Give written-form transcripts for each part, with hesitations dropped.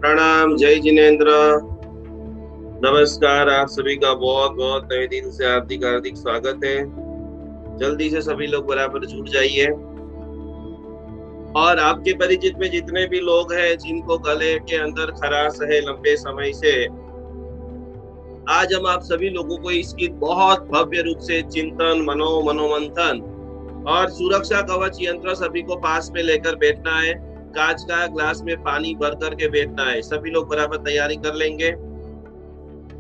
प्रणाम, जय जिनेन्द्र। नमस्कार, आप सभी का बहुत बहुत तहे दिल से हार्दिक हार्दिक स्वागत है। जल्दी से सभी लोग बराबर जुड़ जाइए और आपके परिचित में जितने भी लोग हैं जिनको गले के अंदर खराश है लंबे समय से, आज हम आप सभी लोगों को इसकी बहुत भव्य रूप से चिंतन, मनोमंथन और सुरक्षा कवच यंत्र सभी को पास में लेकर बैठना है। कांच का ग्लास में पानी भर करके बैठना है। सभी लोग बराबर तैयारी कर लेंगे।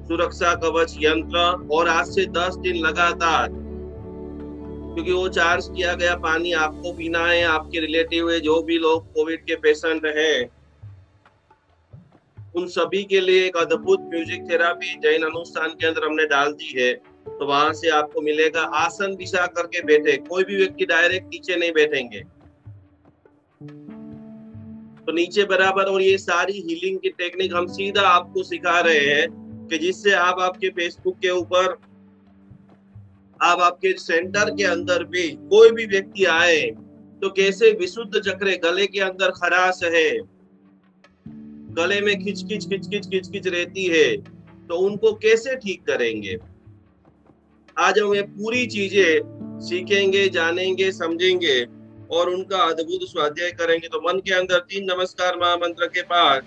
सुरक्षा कवच यंत्र, और आज से 10 दिन लगातार, क्योंकि वो चार्ज किया गया पानी आपको पीना है। आपके रिलेटिव है, जो भी लोग कोविड के पेशेंट हैं, उन सभी के लिए एक अद्भुत म्यूजिक थेरापी जैन अनुष्ठान के अंदर हमने डाल दी है। तो वहां से आपको मिलेगा। आसन बिछा करके बैठे, कोई भी व्यक्ति डायरेक्ट नीचे नहीं बैठेंगे, तो नीचे बराबर। और ये सारी हीलिंग की टेक्निक हम सीधा आपको सिखा रहे हैं कि जिससे आप आपके फेसबुक के ऊपर, आप आपके सेंटर के अंदर भी कोई भी व्यक्ति आए तो कैसे विशुद्ध चक्र, गले के अंदर खराश है, गले में खिच रहती है, तो उनको कैसे ठीक करेंगे। आज हम ये पूरी चीजें सीखेंगे, जानेंगे, समझेंगे और उनका अद्भुत स्वाध्याय करेंगे। तो मन के अंदर 3 नमस्कार महामंत्र के पाठ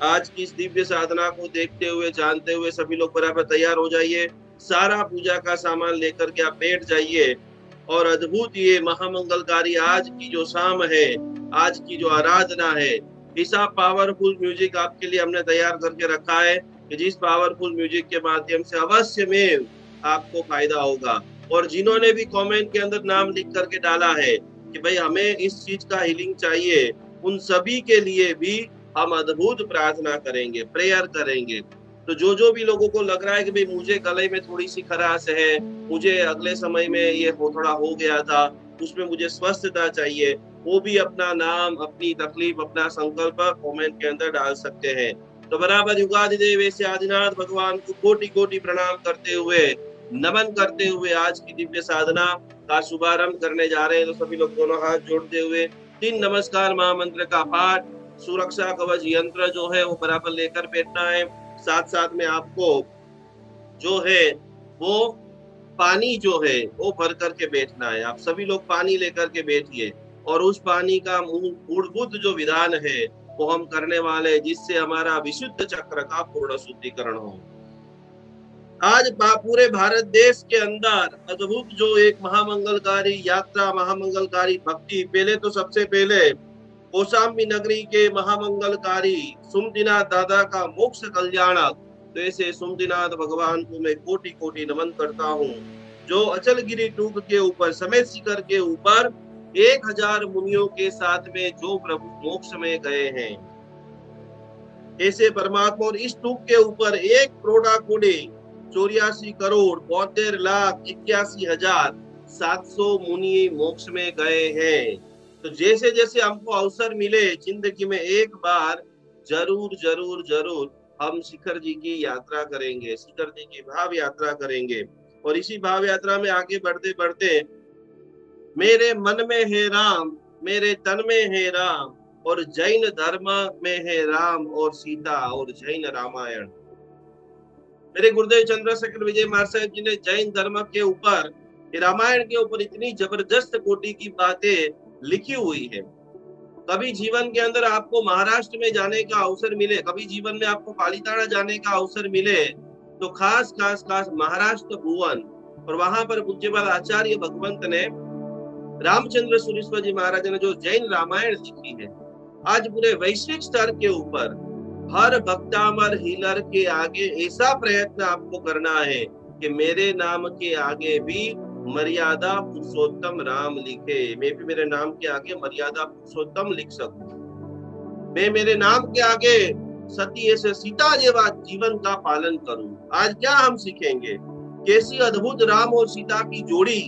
आज की इस दिव्य साधना को देखते हुए, जानते हुए सभी लोग बराबर तैयार हो जाइए। सारा पूजा का सामान लेकर के आप बैठ जाइए और अद्भुत ये महामंगलकारी आज की जो शाम है, आज की जो आराधना है, ऐसा पावरफुल म्यूजिक आपके लिए हमने तैयार करके रखा है कि जिस पावरफुल म्यूजिक के माध्यम से अवश्य में आपको फायदा होगा। और जिन्होंने भी कमेंट के अंदर नाम लिख करके डाला है कि भाई हमें इस चीज का हीलिंग चाहिए, उन सभी के लिए भी हम अद्भुत प्रार्थना करेंगे, प्रेयर करेंगे। तो जो भी लोगों को लग रहा है कि भाई मुझे गले में थोड़ी सी खराश है, मुझे अगले समय में ये थोड़ा हो गया था, उसमें मुझे स्वस्थता चाहिए, वो भी अपना नाम, अपनी तकलीफ, अपना संकल्प कमेंट के अंदर डाल सकते हैं। तो बराबर युगादिदेव ऐसे आदिनाथ भगवान को कोटि कोटि प्रणाम करते हुए, नमन करते हुए आज की दिव्य साधना का शुभारंभ करने जा रहे हैं। तो सभी लोग दोनों हाथ जोड़ते हुए 3 नमस्कार महामंत्र का पाठ, सुरक्षा कवच यंत्र जो है वो बराबर लेकर बैठना है। साथ साथ में आपको जो है वो पानी जो है वो भर करके बैठना है। आप सभी लोग पानी लेकर के बैठिए और उस पानी का मूलभूत जो विधान है वो हम करने वाले, जिससे हमारा विशुद्ध चक्र का पूर्ण शुद्धिकरण हो। आज पूरे भारत देश के अंदर अद्भुत जो एक महामंगलकारी यात्रा, महामंगलकारी भक्ति, पहले तो सबसे पहले कौशाम्बी नगरी के महामंगलकारी सुमतिनाथ दादा का मोक्ष कल्याणक, तो ऐसे सुमतिनाथ भगवान को मैं कोटि कोटि नमन करता हूँ, जो अचलगिरी टूक के ऊपर, समेत शिखर के ऊपर 1000 मुनियों के साथ में जो प्रभु मोक्ष में गए हैं, ऐसे परमात्मा। और इस टूक के ऊपर 1,84,84,81,700 मुनि मोक्ष में गए हैं। तो जैसे जैसे हमको अवसर मिले जिंदगी में, एक बार जरूर जरूर जरूर हम शिखर जी की यात्रा करेंगे, शिखर जी की भाव यात्रा करेंगे। और इसी भाव यात्रा में आगे बढ़ते बढ़ते, मेरे मन में है राम, मेरे तन में है राम, और जैन धर्म में है राम और सीता और जैन रामायण। मेरे गुरुदेव चंद्रशेखर विजय महाराज साहब जी ने जैन धर्म के ऊपर, रामायण के ऊपर इतनी जबरदस्त कोटि की बातें लिखी हुई है। कभी जीवन के अंदर आपको महाराष्ट्र में जाने का अवसर मिले, कभी जीवन में आपको पालीताना जाने का अवसर मिले, तो खास महाराष्ट्र भुवन, और वहां पर पूज्यपाद आचार्य भगवंत ने, रामचंद्र सुरेश्वर जी महाराज ने जो जैन रामायण लिखी है, आज पूरे वैश्विक स्तर के ऊपर हर भक्तामर हीलर के आगे ऐसा प्रयत्न आपको करना है कि मेरे नाम के आगे भी मर्यादा पुरुषोत्तम राम लिखे। मैं भी मेरे नाम के आगे मर्यादा पुरुषोत्तम लिख सकूं। मैं मेरे नाम के आगे सती से सीता जेवा जीवन का पालन करूं। आज क्या हम सीखेंगे? कैसी अद्भुत राम और सीता की जोड़ी,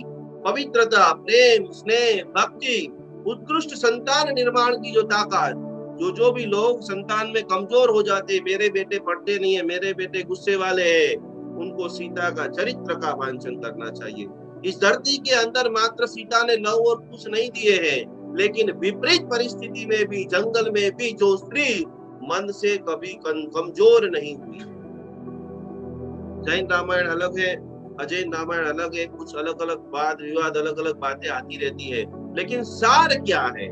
पवित्रता, प्रेम, स्नेह, भक्ति, उत्कृष्ट संतान निर्माण की जो ताकत। जो भी लोग संतान में कमजोर हो जाते, मेरे बेटे पढ़ते नहीं है, मेरे बेटे गुस्से वाले हैं, उनको सीता का चरित्र का वांछन करना चाहिए। इस धरती के अंदर मात्र सीता ने लव और कुश नहीं दिए हैं, लेकिन विपरीत परिस्थिति में भी, जंगल में भी जो स्त्री मन से कभी कमजोर नहीं हुई। जैन रामायण अलग है, अजैन रामायण अलग है, कुछ अलग अलग वाद विवाद, अलग अलग बातें आती रहती है, लेकिन सार क्या है?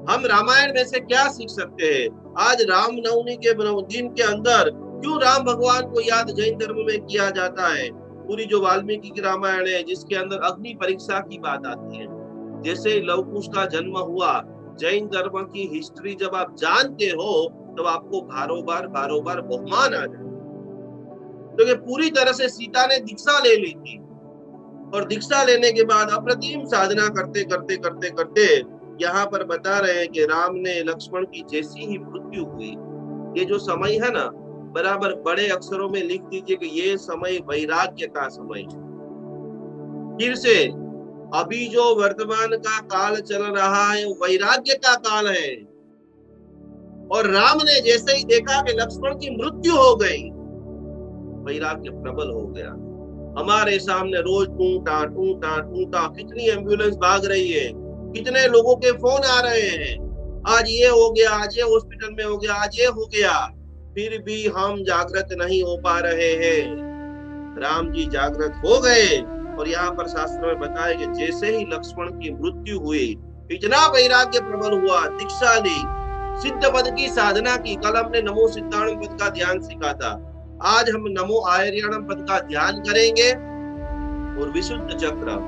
हम रामायण में से क्या सीख सकते हैं? आज रामनवमी के दिन के अंदर क्यों राम भगवान को याद जैन धर्म में किया जाता है? पूरी जो वाल्मीकि की रामायण है, जिसके अंदर अग्नि परीक्षा की बात आती है, जैसे लव कुश का जन्म हुआ, जैन धर्म की हिस्ट्री जब आप जानते हो तब आपको बारोबार बहुमान आ जाए। तो ये पूरी तरह से सीता ने दीक्षा ले ली थी, और दीक्षा लेने के बाद अप्रतिम साधना करते करते करते करते यहाँ पर बता रहे हैं कि राम ने लक्ष्मण की जैसी ही मृत्यु हुई। ये जो समय है ना, बराबर बड़े अक्षरों में लिख दीजिए कि ये समय वैराग्य का समय है। फिर से अभी जो वर्तमान का काल चल रहा है वैराग्य का काल है। और राम ने जैसे ही देखा कि लक्ष्मण की मृत्यु हो गई, वैराग्य प्रबल हो गया। हमारे सामने रोज टूटा टूटा टूटा कितनी एम्बुलेंस भाग रही है, कितने लोगों के फोन आ रहे हैं, आज ये हो गया, आज ये हॉस्पिटल में हो गया, आज ये हो गया, फिर भी हम जागृत नहीं हो पा रहे हैं। राम जी जागृत हो गए, और यहाँ पर शास्त्र में बताया कि जैसे ही लक्ष्मण की मृत्यु हुई, इतना वैराग्य प्रबल हुआ, दीक्षा ली, सिद्ध पद की साधना की। कल हमने नमो सिद्धाणम पद का ध्यान सीखा था, आज हम नमो आर्याणम पद का ध्यान करेंगे। और विशुद्ध चक्र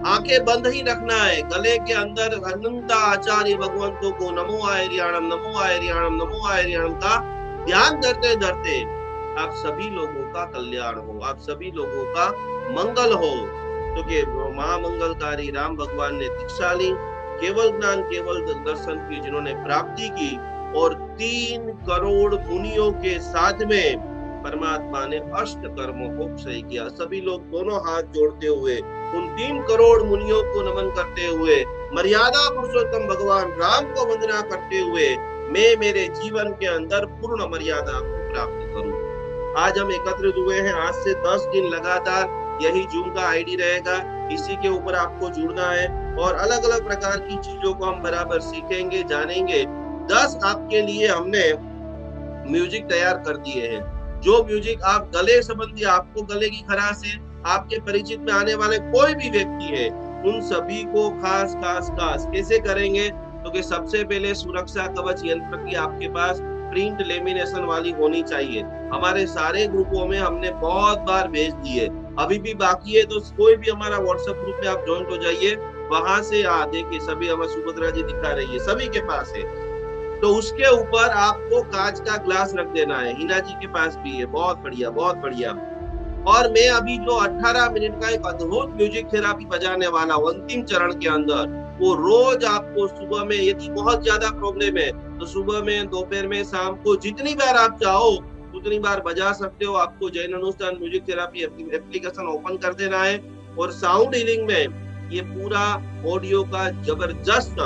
आंखें बंद ही रखना है, गले के अंदर अनंत आचार्य भगवंतों को नमो आर्याणम नमो आर्याणम नमो आर्याणम का ध्यान करते करते आप सभी लोगों का कल्याण हो, आप सभी लोगों का मंगल हो। क्योंकि महामंगलकारी राम भगवान ने दीक्षा ली, केवल ज्ञान केवल दर्शन की जिन्होंने प्राप्ति की, और 3 करोड़ मुनियों के साथ में परमात्मा ने अष्ट कर्मों को क्षय किया। सभी लोग दोनों हाथ जोड़ते हुए उन 3 करोड़ मुनियों को नमन करते हुए, मर्यादा पुरुषोत्तम भगवान राम को वंदना करते हुए, मैं मेरे जीवन के अंदर पूर्ण मर्यादा को प्राप्त करूं। आज हम एकत्रित हुए हैं, आज से 10 दिन लगातार यही जूम का आईडी रहेगा, इसी के ऊपर आपको जुड़ना है, और अलग अलग प्रकार की चीजों को हम बराबर सीखेंगे, जानेंगे। 10 आपके लिए हमने म्यूजिक तैयार कर दिए हैं। जो म्यूजिक आप गले संबंधी, आपको गले की खराश है, आपके परिचित में आने वाले कोई भी व्यक्ति है, उन सभी को खास कैसे करेंगे? क्योंकि सबसे पहले सुरक्षा कवच यंत्र की आपके पास प्रिंट लेमिनेशन वाली होनी चाहिए। हमारे सारे ग्रुपों में हमने बहुत बार भेज दी है, अभी भी बाकी है, तो कोई भी हमारा व्हाट्सएप ग्रुप में आप ज्वाइंट हो जाइए, वहां से देखिए सभी हमारे सुभद्रा जी दिखा रही है, सभी के पास है। तो उसके ऊपर आपको कांच का ग्लास रख देना है, हिना जी के पास भी है, बहुत बढ़िया बहुत बढ़िया। और मैं अभी जो 18 मिनट का एक अद्भुत म्यूजिक थेरापी बजाने वाला हूं अंतिम चरण के अंदर, वो रोज आपको सुबह में, यदि बहुत ज्यादा प्रॉब्लम है तो सुबह में, दोपहर में, शाम को, जितनी बार आप चाहो उतनी बार बजा सकते हो। आपको जैन अनुष्ठान म्यूजिक थेरापी एप्लीकेशन ओपन कर देना है, और साउंड हीलिंग में ये पूरा ऑडियो का जबरदस्त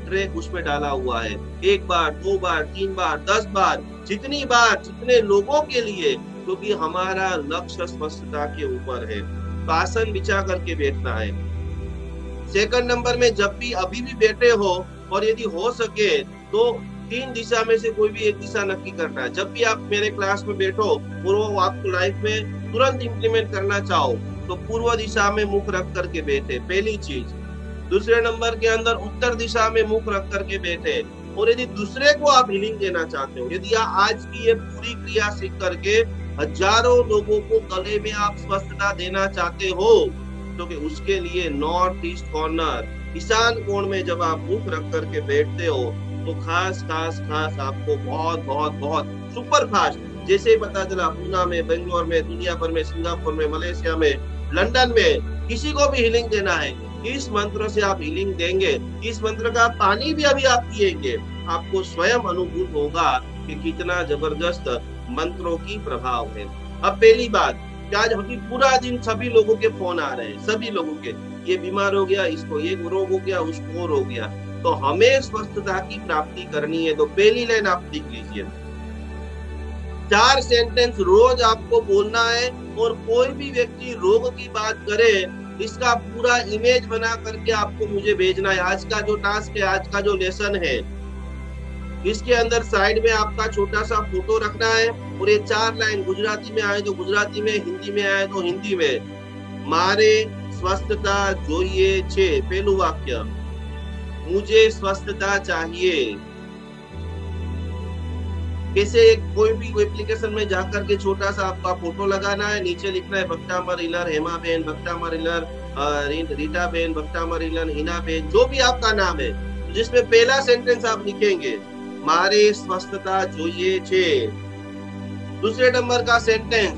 ट्रैक उसमें डाला हुआ है। 1 बार, 2 बार, 3 बार, 10 बार, जितनी बार, जितने लोगों के लिए, क्योंकि हमारा लक्ष्य स्पष्टता के ऊपर है। तो आसन बिछा करके बैठना है। सेकंड नंबर में, जब भी अभी भी बैठे हो, और यदि हो सके तो 3 दिशा में से कोई भी एक दिशा नक्की करना है। जब भी आप मेरे क्लास में बैठो और वो आपको लाइफ में तुरंत इम्प्लीमेंट करना चाहो, तो पूर्व दिशा में मुख रख करके बैठे, पहली चीज। दूसरे नंबर के अंदर उत्तर दिशा में मुख रख करके बैठे। और यदि दूसरे को आप हीलिंग देना चाहते हो, यदि आज की ये पूरी क्रिया सीख करके हजारों लोगों को गले में आप स्वस्थता देना चाहते हो, तो कि उसके लिए नॉर्थ ईस्ट कॉर्नर, ईशान कोण में जब आप मुख रख करके बैठते हो, तो खास आपको बहुत सुपर फास्ट, जैसे पता चला पूना में, बेंगलोर में, दुनिया भर में, सिंगापुर में, मलेशिया में, लंदन में, किसी को भी हीलिंग देना है, इस मंत्र से आप हीलिंग देंगे। इस मंत्र का पानी भी अभी आप पिएंगे, आपको स्वयं अनुभूत होगा कि कितना जबरदस्त मंत्रों की प्रभाव है। अब पहली बात, क्या होती, पूरा दिन सभी लोगों के फोन आ रहे हैं, सभी लोगों के, ये बीमार हो गया, इसको ये रोग हो गया, उसको रोग हो गया। तो हमें स्वस्थता की प्राप्ति करनी है, तो पहली लाइन आप लिख लीजिए, 4 सेंटेंस रोज आपको बोलना है। और कोई भी व्यक्ति रोग की बात करे, इसका पूरा इमेज बना करके आपको मुझे भेजना है। आज का जो टास्क है, आज का जो लेसन है, इसके अंदर साइड में आपका छोटा सा फोटो रखना है और ये 4 लाइन गुजराती में आए तो गुजराती में, हिंदी में आए तो हिंदी में। मारे स्वस्थता જોઈએ છે, पहलू वाक्य, मुझे स्वस्थता चाहिए। कैसे, कोई भी एप्लीकेशन में जाकर के छोटा सा आपका फोटो लगाना है, नीचे लिखना है भक्तामर इलर, हेमा बेन भक्तामर इलर, रीटा बेन भक्तामर इलर, हिना बेन, जो भी आपका नाम है, जिसमें पहला सेंटेंस आप लिखेंगे मारे स्वस्थता જોઈએ છે। दूसरे नंबर का सेंटेंस,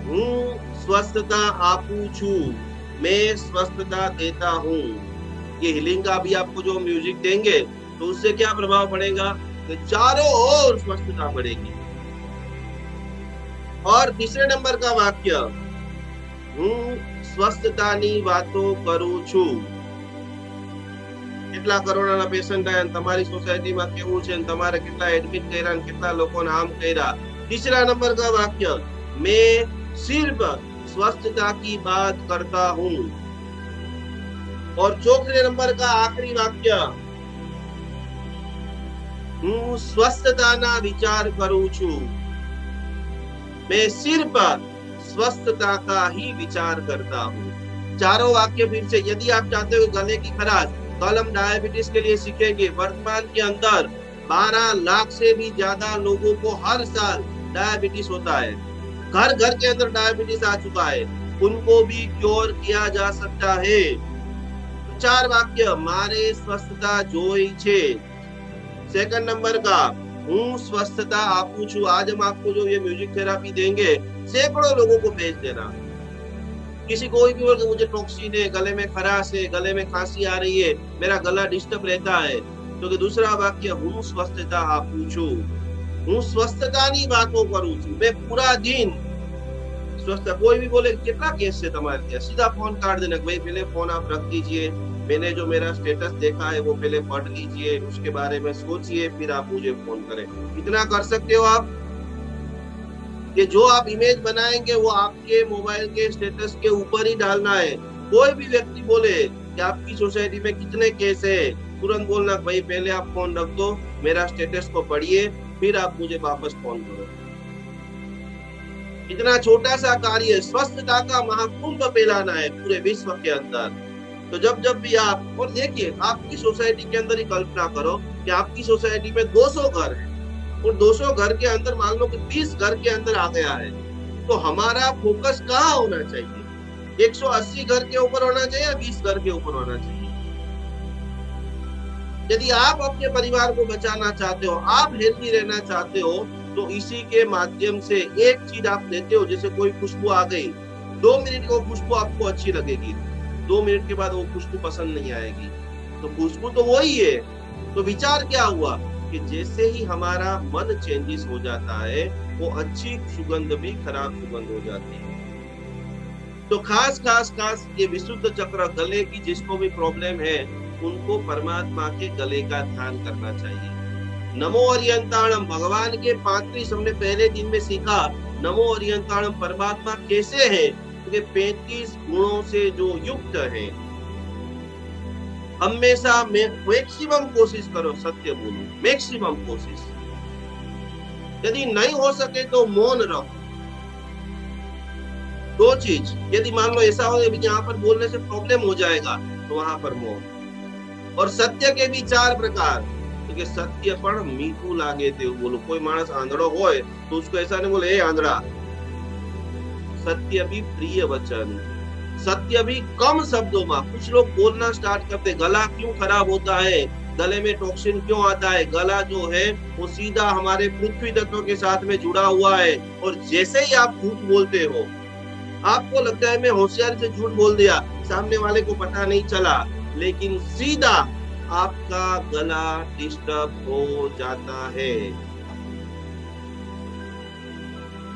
हूँ स्वस्थता आपू छू, मैं स्वस्थता देता हूँ। ये हीलिंग का भी आपको जो म्यूजिक देंगे तो उससे क्या प्रभाव पड़ेगा, तो चारों ओर स्वस्थता बढ़ेगी। और तीसरे नंबर का वाक्य, हूँ स्वस्थतानी वातो करू छू। કેટલા કોરોનાના પેશન્ટ આયા, તમારી સોસાયટીમાં કેવું છે, તમારે કેટલા એડમિટ કર્યા, કેટલા લોકોને આમ કર્યા। तीसरा नंबर का वाक्य, मैं सिर्फ स्वस्थता की बात करता हूँ। और चौथे नंबर का आखिरी वाक्य, हूँ स्वस्थताना विचार करूँ छू, मैं सिर्फ स्वस्थता का ही विचार करता हूँ। चारों वाक्य फिर से, यदि आप चाहते हो गले की खराश, कल हम डायबिटीज के लिए सीखेंगे। वर्तमान के अंदर 12 लाख से भी ज्यादा लोगों को हर साल डायबिटीज होता है, घर घर के अंदर डायबिटीज आ चुका है, उनको भी क्योर किया जा सकता है। 4 वाक्य, मारे स्वस्थता જોઈ છે। सेकंड नंबर का, हूँ स्वस्थता आपू छू। आज हम आपको जो ये म्यूजिक थेरापी देंगे, सैकड़ों लोगों को भेज देना। किसी कोई भी बोल, मुझे टॉक्सिन है, गले में खराश है, गले में खांसी आ रही है, मेरा गला डिस्टर्ब रहता है, तो दूसरा वाक्य, हूँ स्वस्थता आपू छू, हूँ स्वस्थतानी वातो करू छू, मैं पूरा दिन स्वस्थ। कोई भी बोले कितना केस है तुम्हारे लिए, सीधा फोन काट देना, भाई पहले फोन आप रख दीजिए, मैंने जो मेरा स्टेटस देखा है वो पहले पढ़ लीजिए, उसके बारे में सोचिए, फिर आप मुझे फोन करें। इतना कर सकते हो आप। कि जो आप इमेज बनाएंगे वो आपके मोबाइल के स्टेटस के ऊपर ही डालना है। कोई भी व्यक्ति बोले कि आपकी सोसाइटी में कितने केस है, तुरंत बोलना, भाई पहले आप फोन रख दो, मेरा स्टेटस को पढ़िए, फिर आप मुझे वापस फोन करो। इतना छोटा सा कार्य, स्वस्थता का महाकुंभ फैलाना है पूरे विश्व के अंदर। तो जब भी आप, और देखिए आपकी सोसाइटी के अंदर ही कल्पना करो कि आपकी सोसाइटी में 200 घर है और 200 घर के अंदर मान लो कि 20 घर के अंदर आ गया है, तो हमारा फोकस कहाँ होना चाहिए? 180 घर के ऊपर होना चाहिए या 20 घर के ऊपर होना चाहिए? यदि आप अपने परिवार को बचाना चाहते हो, आप हेल्दी रहना चाहते हो, तो इसी के माध्यम से एक चीज आप लेते हो। जैसे कोई खुशबू आ गई, 2 मिनट को खुशबू आपको अच्छी लगेगी, 2 मिनट के बाद वो खुशबू पसंद नहीं आएगी, तो खुशबू तो वही है। तो विचार क्या हुआ कि जैसे ही हमारा मन चेंजेस हो जाता है, वो अच्छी सुगंध भी खराब सुगंध हो जाती है। तो खास ये विशुद्ध चक्र, गले की जिसको भी प्रॉब्लम है, उनको परमात्मा के गले का ध्यान करना चाहिए। नमो अरियंताणम, भगवान के 35 हमने पहले दिन में सीखा। नमो अरियंताणम, परमात्मा कैसे है? क्योंकि 35 गुणों से जो युक्त है। हमेशा मैक्सिमम कोशिश करो सत्य बोलो, मैक्सिमम कोशिश। यदि नहीं हो सके तो मौन रहो। 2 चीज, यदि मान लो ऐसा हो यहाँ पर बोलने से प्रॉब्लम हो जाएगा, तो वहां पर मौन। और सत्य के भी 4 प्रकार, क्योंकि सत्य पर मीठू लागे थे बोलो। कोई मानस आंधड़ो होए तो उसको ऐसा नहीं बोले, ए आंधड़ा। सत्य भी प्रिय वचन, सत्य भी कम शब्दों में। कुछ लोग बोलना स्टार्ट करते, गला क्यों खराब होता है, गले में टॉक्सिन क्यों आता है? गला जो है वो सीधा हमारे पृथ्वी तत्व के साथ में जुड़ा हुआ है। और जैसे ही आप झूठ बोलते हो, आपको लगता है मैं होशियारी से झूठ बोल दिया, सामने वाले को पता नहीं चला, लेकिन सीधा आपका गला डिस्टर्ब हो जाता है।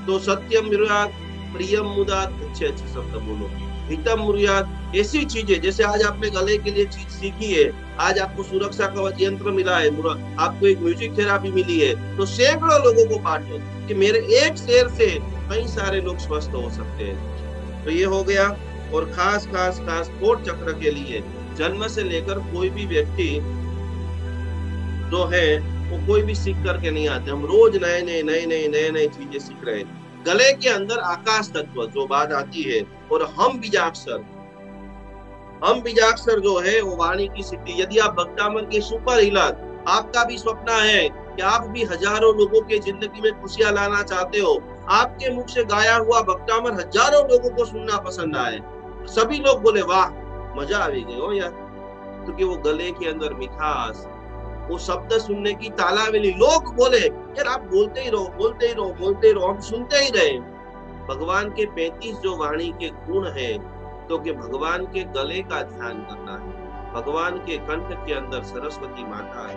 तो सत्यम ब्रूयात, प्रियम मुदात, अच्छे अच्छे शब्द बोलो, हितम ब्रूयात। ऐसी चीजें, जैसे आज आपने गले के लिए चीज सीखी है, आज आपको सुरक्षा कवच यंत्र मिला है, आपको एक म्यूजिक थेरापी मिली है, तो सैकड़ों लोगों को बांटो कि मेरे एक शेर से कई सारे लोग स्वस्थ हो सकते हैं। तो ये हो गया। और खास खास खास कोट चक्र के लिए जन्म से लेकर कोई भी व्यक्ति जो है वो कोई भी सीख करके नहीं आते, हम रोज नए चीजें सीख रहे हैं। गले के अंदर आकाश तत्व जो बात आती है, और हम बीजाक्षर जो है वो वाणी की सिद्धि। यदि आप भक्तामन के सुपर हीलर, आपका भी स्वप्न है कि आप भी हजारों लोगों के जिंदगी में खुशियां लाना चाहते हो, आपके मुख से गाया हुआ भक्तामन हजारों लोगों को सुनना पसंद आए, सभी लोग बोले वाह मजा आ गई हो यार, क्योंकि वो गले के अंदर मिठास, वो शब्द सुनने की तालावेली, लोग बोले यार आप बोलते ही रहो, हम सुनते ही रहे। भगवान के 35 जो वाणी के गुण है, तो कि भगवान के गले का ध्यान करना है, भगवान के कंठ के अंदर सरस्वती माता है।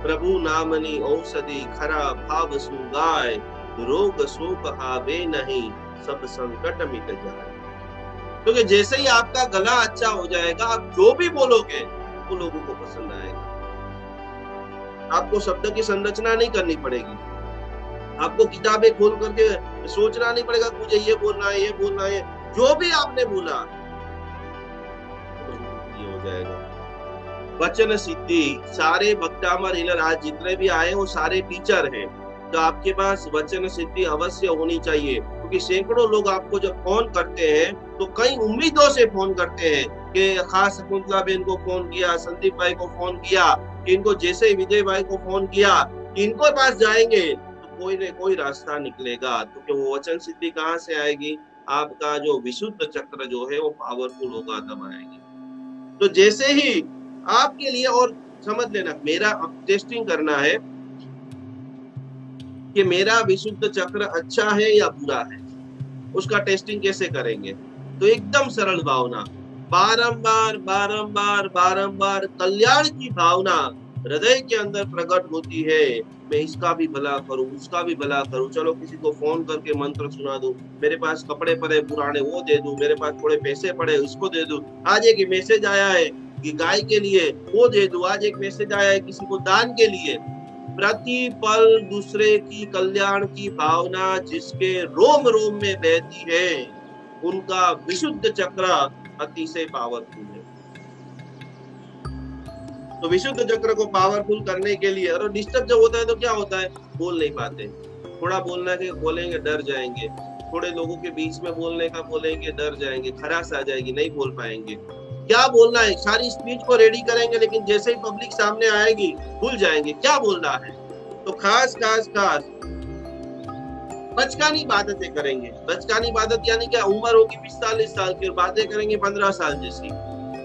प्रभु नामनी औषधि खरा भाव सुगाय, रोग शोक हावे नहीं, सब संकट मिट जाए। क्योंकि जैसे ही आपका गला अच्छा हो जाएगा, आप जो भी बोलोगे वो लोगों को पसंद आएगा। आपको शब्द की संरचना नहीं करनी पड़ेगी, आपको किताबें खोल करके सोचना नहीं पड़ेगा मुझे ये बोलना है, जो भी आपने बोला ये हो जाएगा। वचन सिद्धि, सारे भक्तामर हीलर आज जितने भी आए वो सारे टीचर हैं, तो आपके पास वचन सिद्धि अवश्य होनी चाहिए। क्योंकि सैकड़ों लोग आपको जब फोन करते हैं तो कई उम्मीदों से फोन करते हैं कि खास शकुंतला बेन को फोन किया, संदीप भाई को फोन किया, इनको जैसे ही विजय भाई को फोन किया, इनको पास जाएंगे तो कोई न कोई रास्ता निकलेगा। तो वो वचन सिद्धि कहाँ से आएगी? आपका जो विशुद्ध चक्र जो है वो पावरफुल होगा, तब आएगी। तो जैसे ही आपके लिए, और समझ लेना, मेरा टेस्टिंग करना है कि मेरा विशुद्ध चक्र अच्छा है या बुरा है, उसका टेस्टिंग कैसे करेंगे? तो एकदम सरल भावना, बारंबार बारंबार बारंबार कल्याण की भावना हृदय के अंदर प्रकट होती है। मैं इसका भी भला करूं, उसका भी भला करूं, चलो किसी को फोन करके मंत्र सुना दूं, मेरे पास कपड़े पड़े पुराने वो दे दूं, मेरे पास थोड़े पैसे पड़े उसको दे दूं, आज एक मैसेज आया है कि गाय के लिए वो दे दूं, आज एक मैसेज आया है किसी को दान के लिए। प्रति पल दूसरे की कल्याण की भावना जिसके रोम रोम में बहती है, उनका विशुद्ध चक्र अतिशय पावरफुल है। तो विशुद्ध चक्र को पावरफुल करने के लिए, और डिस्टर्ब जब होता है तो क्या होता है, बोल नहीं पाते, थोड़ा बोलना के बोलेंगे डर जाएंगे, थोड़े लोगों के बीच में बोलने का बोलेंगे डर जाएंगे, खराश आ जाएगी, नहीं बोल पाएंगे। क्या बोलना है, सारी स्पीच को रेडी करेंगे, लेकिन जैसे ही पब्लिक सामने आएगी भूल जाएंगे क्या बोलना है। तो खास खास खास बचकानी बातें करेंगे। बचकानी बातें यानी क्या, उम्र होगी 45 साल की और बातें करेंगे 15 साल जैसी,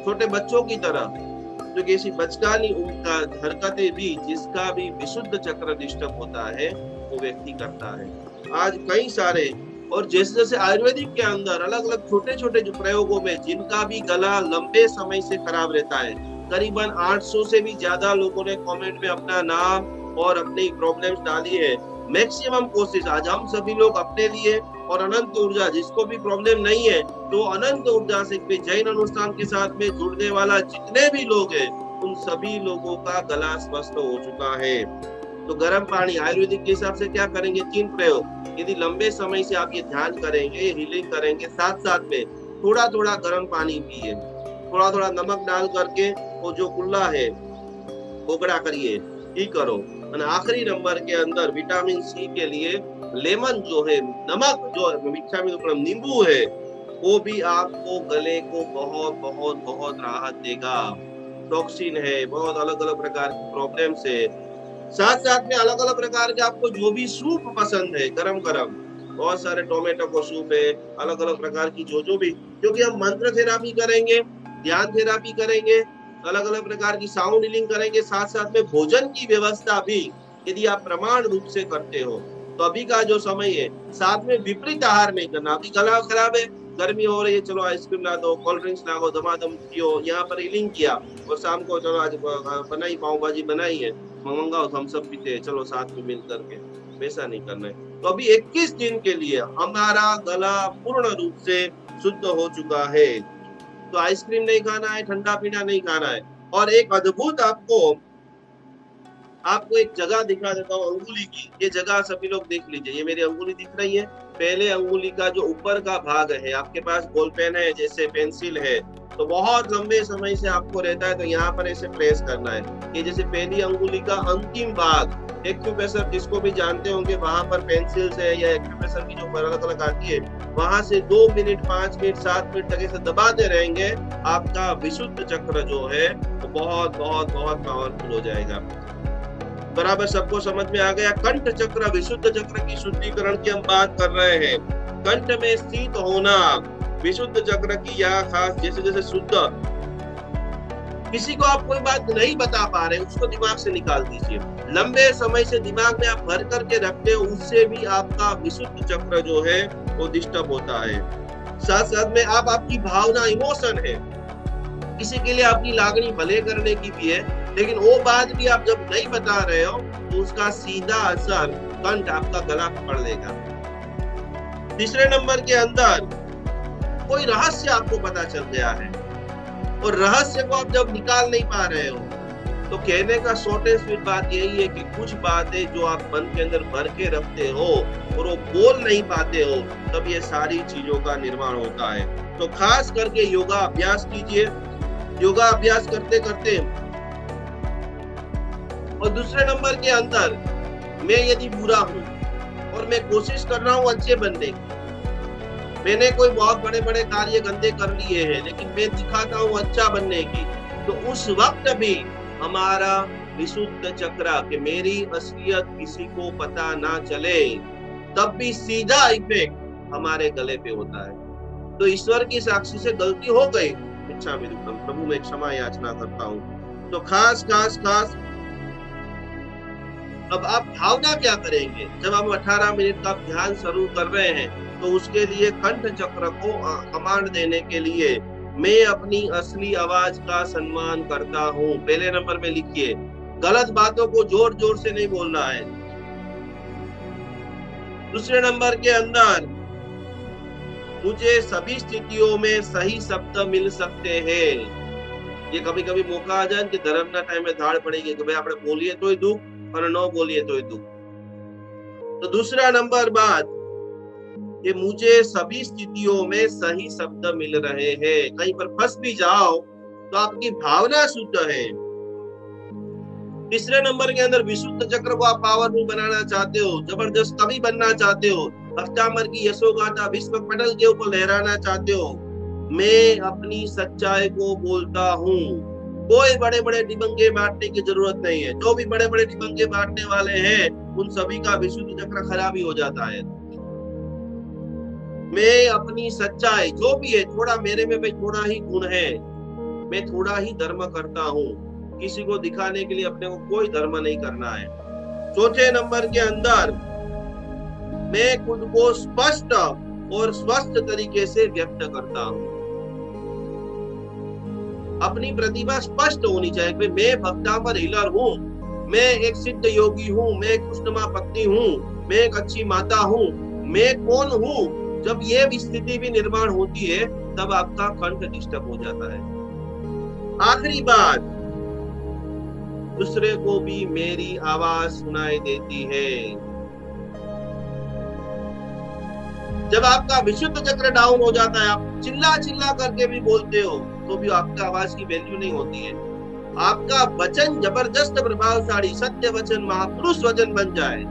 छोटे बच्चों की तरह। तो ऐसी बचकानी हरकतें भी जिसका भी विशुद्ध चक्र डिस्टर्ब होता है वो व्यक्ति करता है। आज कई सारे, और जैसे जैसे आयुर्वेदिक के अंदर अलग अलग छोटे छोटे जो प्रयोगों में जिनका भी गला लंबे समय से खराब रहता है, करीबन 800 से भी ज्यादा लोगों ने कमेंट में अपना नाम और अपनी प्रॉब्लम्स डाली है। मैक्सिमम कोशिश आज हम सभी लोग अपने लिए और अनंत ऊर्जा, जिसको भी प्रॉब्लम नहीं है तो अनंत ऊर्जा से जैन अनुष्ठान के साथ में जुड़ने वाला जितने भी लोग हैं उन सभी लोगों का गला स्वस्थ हो चुका है। तो गर्म पानी आयुर्वेदिक के हिसाब से क्या करेंगे, 3 प्रयोग। यदि लंबे समय से आप ये ध्यान करेंगे, हीलिंग करेंगे, साथ साथ में थोड़ा थोड़ा गर्म पानी पिए, थोड़ा थोड़ा नमक डाल करके वो जो कुल्ला है कोगड़ा करिए, ठीक करो। आखिरी नंबर के अंदर विटामिन सी के लिए लेमन जो है, नमक जो है, मीठा में नींबू है, वो भी आपको गले को बहुत बहुत बहुत राहत देगा। टॉक्सिन है, बहुत अलग अलग प्रकार की प्रॉब्लम्स है। साथ साथ में अलग अलग प्रकार के आपको जो भी सूप पसंद है, गरम गरम बहुत सारे टोमेटो को सूप है, अलग अलग प्रकार की जो भी, क्योंकि हम मंत्र थेरापी करेंगे, ध्यान थेरापी करेंगे, अलग अलग प्रकार की साउंड हीलिंग करेंगे, साथ साथ में भोजन की व्यवस्था भी यदि आप प्रमाण रूप से करते हो तो अभी का जो समय है, साथ में विपरीत आहार नहीं करना। अभी गला खराब है, गर्मी हो रही है, चलो आइसक्रीम ला दो, कोल्ड ड्रिंक्स ला दो, दमादम पियो, यहाँ पर हीलिंग किया, और शाम को चलो आज बनाई पाव भाजी बनाई है, मंगाओ, हम सब पीते हैं, चलो साथ में मिल करके, वैसा नहीं करना है। तो अभी 21 दिन के लिए हमारा गला पूर्ण रूप से शुद्ध हो चुका है। तो आइसक्रीम नहीं खाना है, ठंडा पीना नहीं खाना है। और एक अद्भुत आपको एक जगह दिखा देता हूँ अंगुली की। ये जगह सभी लोग देख लीजिए, ये मेरी अंगुली दिख रही है। पहले अंगुली का जो ऊपर का भाग है, आपके पास बॉल पेन है, जैसे पेंसिल है, तो बहुत लंबे समय से आपको रहता है तो यहाँ पर ऐसे प्रेस करना है। ये जैसे पहली अंगुली का अंतिम भाग, एक्यूप्रेशर जिसको भी जानते होंगे, वहां पर पेंसिल से या एक्यूप्रेशर की जो अलग अलग आती है, वहां से 2 मिनट, 5 मिनट, 7 मिनट तक ऐसे दबाते रहेंगे। आपका विशुद्ध चक्र जो है वो बहुत बहुत बहुत पावरफुल हो जाएगा। बराबर सबको समझ में आ गया? कंठ चक्र, विशुद्ध चक्र की शुद्धिकरण की हम बात कर रहे हैं। कंठ में स्थित होना विशुद्ध चक्र की यह खास, जैसे जैसे शुद्ध, किसी को आप कोई बात नहीं बता पा रहे, उसको दिमाग से निकाल दीजिए। लंबे समय से दिमाग में आप भर करके रखते हो, उससे भी आपका विशुद्ध चक्र जो है वो डिस्टर्ब होता है। साथ साथ में आपकी भावना, इमोशन है, किसी के लिए आपकी लागणी भले करने की भी है, लेकिन वो बात भी आप जब नहीं बता रहे हो तो उसका सीधा असर कंठ, आपका गला पकड़ लेगा। तीसरे नंबर के अंदर कोई रहस्य आपको पता चल गया है और रहस्य को आप जब निकाल नहीं पा रहे हो, तो कहने का शॉर्ट एंड स्वीट बात यही है कि कुछ बातें जो आप मन के अंदर भर के रखते हो और वो बोल नहीं पाते हो, तब ये सारी चीजों का निर्माण होता है। तो खास करके योगा अभ्यास कीजिए। योगा अभ्यास करते करते, और दूसरे नंबर के अंदर, मैं यदि बुरा हूं और मैं कोशिश कर रहा हूं अच्छे बनने की, मैंने कोई बहुत बड़े बड़े कार्य गंदे कर लिए हैं, लेकिन मैं दिखाता हूं अच्छा बनने की, तो उस वक्त भी हमारा विशुद्ध चक्र, कि मेरी असलियत किसी को पता ना चले, तब भी सीधा इफेक्ट हमारे गले पे होता है। तो ईश्वर की साक्षी से गलती हो गई, इच्छा में दुखम, प्रभु मैं क्षमा याचना करता हूँ। तो खास खास खास अब आप भावना क्या करेंगे? जब हम 18 मिनट का ध्यान शुरू कर रहे हैं, तो उसके लिए कंठ चक्र को कमांड देने के लिए, मैं अपनी असली आवाज का सम्मान करता हूँ। पहले नंबर में लिखिए, गलत बातों को जोर जोर से नहीं बोलना है। दूसरे नंबर के अंदर, मुझे सभी स्थितियों में सही शब्द मिल सकते हैं। ये कभी कभी मौका आ जाए कि धर्म ना टाइम में धाड़ पड़ेगी कि भाई आपने बोलिए तो ही दुख और न बोलिए तो ही दुख। तो दूसरा नंबर बात, कि मुझे सभी स्थितियों में सही शब्द मिल रहे हैं। कहीं पर फंस भी जाओ तो आपकी भावना शुद्ध है। तीसरे नंबर के अंदर, विशुद्ध चक्र को आप पावरफुल बनाना चाहते हो, जबरदस्त कवि बनना चाहते हो, अष्टामर की यशोगाथा विश्व पटल के ऊपर लहराना चाहते हो, मैं अपनी सच्चाई को बोलता हूँ। कोई बड़े बड़े डिबंगे बांटने की जरूरत नहीं है। जो भी बड़े बड़े डिबंगे बांटने वाले हैं, उन सभी का विशुद्ध चक्र खराब ही हो जाता है। मैं अपनी सच्चाई जो भी है, थोड़ा मेरे में भाई थोड़ा ही गुण है, मैं थोड़ा ही धर्म करता हूँ, किसी को दिखाने के लिए अपने को कोई धर्म नहीं करना है। चौथे नंबर के अंदर, मैं खुद को स्पष्ट और स्वस्थ तरीके से व्यक्त करता हूँ। अपनी प्रतिभा स्पष्ट होनी चाहिए। मैं भक्तांबर हीलर हूँ, मैं एक सिद्ध योगी हूँ, मैं एक कृष्णमा पत्नी हूँ, मैं एक अच्छी माता हूँ, मैं कौन हूँ। जब ये स्थिति भी निर्माण होती है, तब आपका कंठ डिस्टर्ब हो जाता है। आखिरी बात, दूसरे को भी मेरी आवाज सुनाई देती है। जब आपका विशुद्ध चक्र डाउन हो जाता है, आप चिल्ला चिल्ला करके भी बोलते हो, तो भी आपका आवाज की वैल्यू नहीं होती है। आपका वचन जबरदस्त प्रभावशाली, सत्य वचन महापुरुष वचन बन जाए।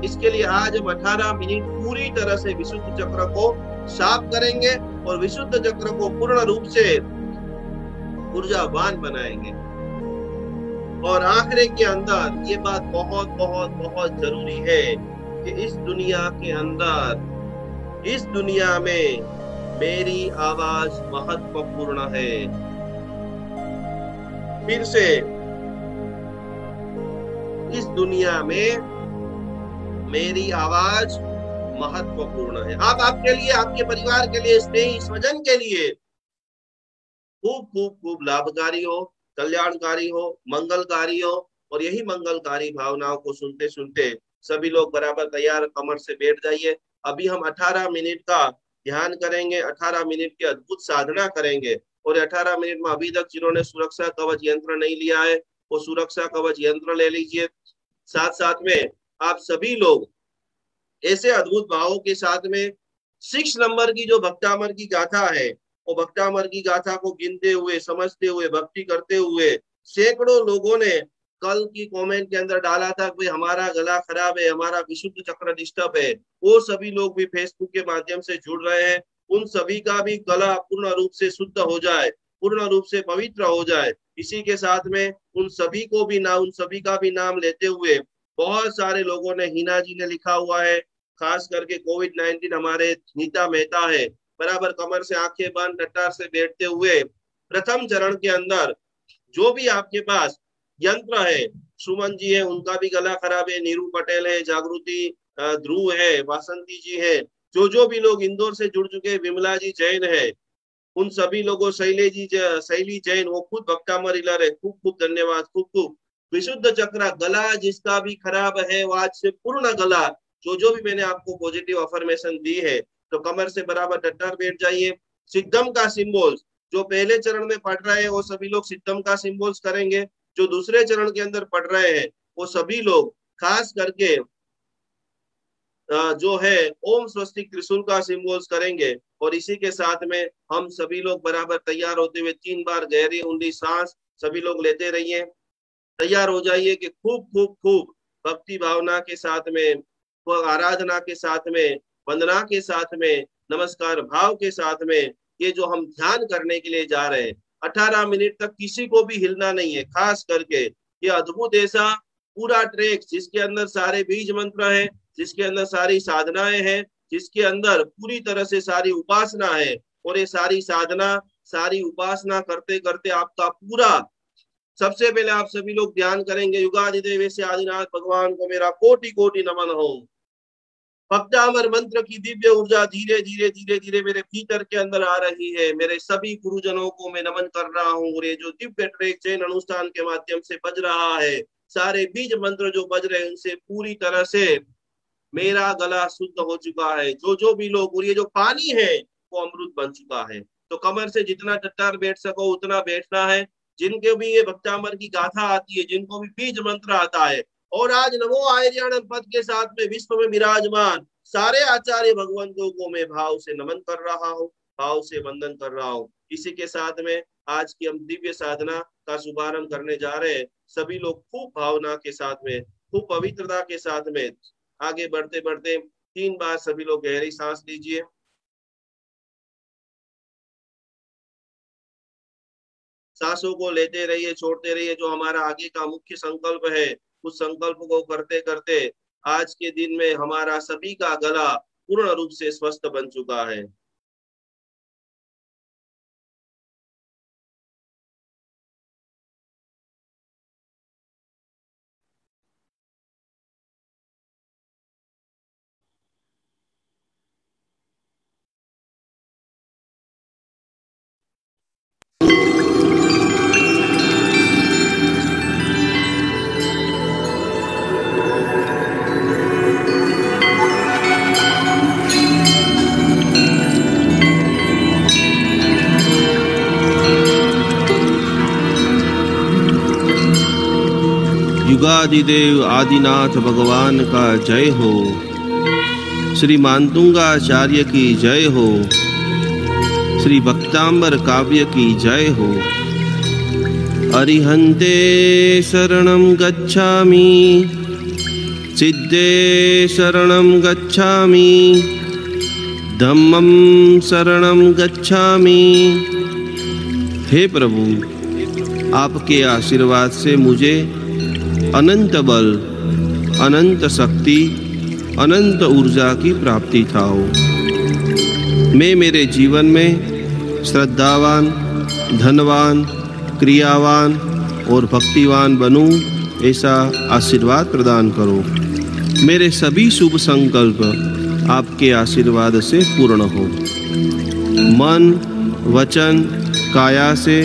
इसके लिए आज हम 18 मिनट पूरी तरह से विशुद्ध चक्र को साफ करेंगे और विशुद्ध चक्र को पूर्ण रूप से ऊर्जावान बनाएंगे। और आखिरी के अंदर ये बात बहुत बहुत बहुत जरूरी है कि इस दुनिया के अंदर, इस दुनिया में मेरी आवाज महत्वपूर्ण है। फिर से, इस दुनिया में मेरी आवाज महत्वपूर्ण है। आप आपके लिए, आपके परिवार के लिए, स्नेही स्वजन के लिए खूब खूब खूब लाभकारी हो, कल्याणकारी हो, मंगलकारी हो। और यही मंगलकारी भावनाओं को सुनते सुनते सभी लोग बराबर तैयार कमर से बैठ जाइए। अभी हम 18 मिनट का ध्यान करेंगे, 18 मिनट की अद्भुत साधना करेंगे। और 18 मिनट में अभी तक जिन्होंने सुरक्षा कवच यंत्र नहीं लिया है वो सुरक्षा कवच यंत्र ले लीजिए। साथ साथ में आप सभी लोग ऐसे अद्भुत भावों के साथ में 6 नंबर की जो भक्तामर की गाथा है, वो भक्तामर की गाथा को गिनते हुए, समझते हुए, भक्ति करते हुए सैकड़ों लोगों ने कल की कमेंट के अंदर डाला था कि हमारा गला खराब है, हमारा विशुद्ध चक्र डिस्टर्ब है। वो सभी लोग भी फेसबुक के माध्यम से जुड़ रहे हैं। उन सभी का भी गला पूर्ण रूप से शुद्ध हो जाए, पूर्ण रूप से पवित्र हो जाए। इसी के साथ में उन सभी का भी नाम लेते हुए बहुत सारे लोगों ने, हिना जी ने लिखा हुआ है, खास करके कोविड-19 हमारे नीता मेहता है, बराबर कमर से आंखें बंद डटार से बैठते हुए प्रथम चरण के अंदर जो भी आपके पास यंत्र है, सुमन जी है उनका भी गला खराब है, नीरू पटेल है, जागृति ध्रुव है, वासंती जी है, जो भी लोग इंदौर से जुड़ चुके हैं, विमला जी जैन है, उन सभी लोगों, शैली जैन वो खुद भक्तामर हिलर है, खूब खूब धन्यवाद, खूब विशुद्ध चक्र गला जिसका भी खराब है वो आज से पूर्ण गला, जो भी मैंने आपको पॉजिटिव अफर्मेशन दी है, तो कमर से बराबर डटर बैठ जाइए। सिद्धम का सिंबल्स जो पहले चरण में पढ़ रहे हैं वो सभी लोग सिद्धम का सिंबल्स करेंगे। जो दूसरे चरण के अंदर पढ़ रहे हैं वो सभी लोग खास करके जो है ओम स्वस्तिक त्रिशूल का सिंबल्स करेंगे। और इसी के साथ में हम सभी लोग बराबर तैयार होते हुए 3 बार गहरी ऊंडी सांस सभी लोग लेते रहिए। तैयार हो जाइए कि खूब भक्ति भावना के साथ में, आराधना के साथ में, वंदना के साथ में, नमस्कार भाव के साथ में ये जो हम ध्यान करने के लिए जा रहे हैं, 18 मिनट तक किसी को भी हिलना नहीं है। खास करके ये अद्भुत ऐसा पूरा ट्रैक जिसके अंदर सारे बीज मंत्र है, जिसके अंदर सारी साधनाएं हैं, जिसके अंदर पूरी तरह से सारी उपासना है। और ये सारी साधना, सारी उपासना करते करते आपका पूरा, सबसे पहले आप सभी लोग ध्यान करेंगे, युगादिदेव से आदिनाथ भगवान को मेरा कोटि कोटि नमन हो। भक्तामर मंत्र की दिव्य ऊर्जा धीरे धीरे मेरे भीतर के अंदर आ रही है। मेरे सभी गुरुजनों को मैं नमन कर रहा हूँ। और ये जो दिव्य ट्रैक जैन अनुष्ठान के माध्यम से बज रहा है, सारे बीज मंत्र जो बज रहे हैं उनसे पूरी तरह से मेरा गला शुद्ध हो चुका है। जो भी लोग, और ये जो पानी है वो अमृत बन चुका है। तो कमर से जितना टट्टार बैठ सको उतना बैठना है। जिनके भी ये भक्तामर की गाथा आती है, जिनको भी बीज मंत्र आता है, और आज नमो आर्याणम पद के साथ में विश्व में विराजमान सारे आचार्य भगवंतों को मैं भाव से नमन कर रहा हूँ, भाव से वंदन कर रहा हूँ। इसी के साथ में आज की हम दिव्य साधना का शुभारंभ करने जा रहे हैं। सभी लोग खूब भावना के साथ में, खूब पवित्रता के साथ में आगे बढ़ते बढ़ते 3 बार सभी लोग गहरी सांस लीजिए। सांसों को लेते रहिए, छोड़ते रहिए। जो हमारा आगे का मुख्य संकल्प है उस संकल्प को करते करते आज के दिन में हमारा सभी का गला पूर्ण रूप से स्वस्थ बन चुका है। युगादिदेव आदिनाथ भगवान का जय हो। श्री मातुंगाचार्य की जय हो। श्री भक्तांबर काव्य की जय हो। अरिहंते शरणं गच्छामि, सिद्धे शरणं गच्छामि, धम्मं शरणं गच्छामि। हे प्रभु, आपके आशीर्वाद से मुझे अनंत बल, अनंत शक्ति, अनंत ऊर्जा की प्राप्ति था हो। मैं मेरे जीवन में श्रद्धावान, धनवान, क्रियावान और भक्तिवान बनूं, ऐसा आशीर्वाद प्रदान करो। मेरे सभी शुभ संकल्प आपके आशीर्वाद से पूर्ण हो। मन, वचन, काया से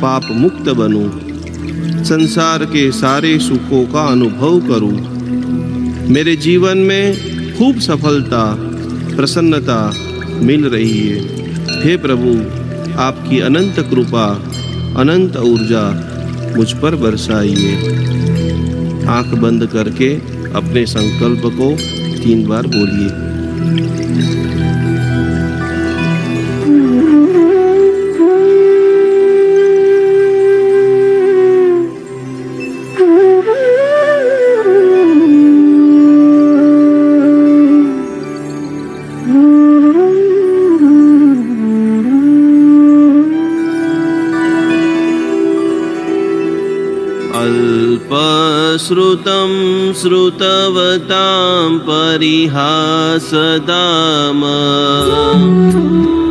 पाप मुक्त बनूं, संसार के सारे सुखों का अनुभव करूं। मेरे जीवन में खूब सफलता, प्रसन्नता मिल रही है। हे प्रभु, आपकी अनंत कृपा, अनंत ऊर्जा मुझ पर बरसाइए। आंख बंद करके अपने संकल्प को 3 बार बोलिए। अल्पश्रुतं श्रुतवतां परिहासदाम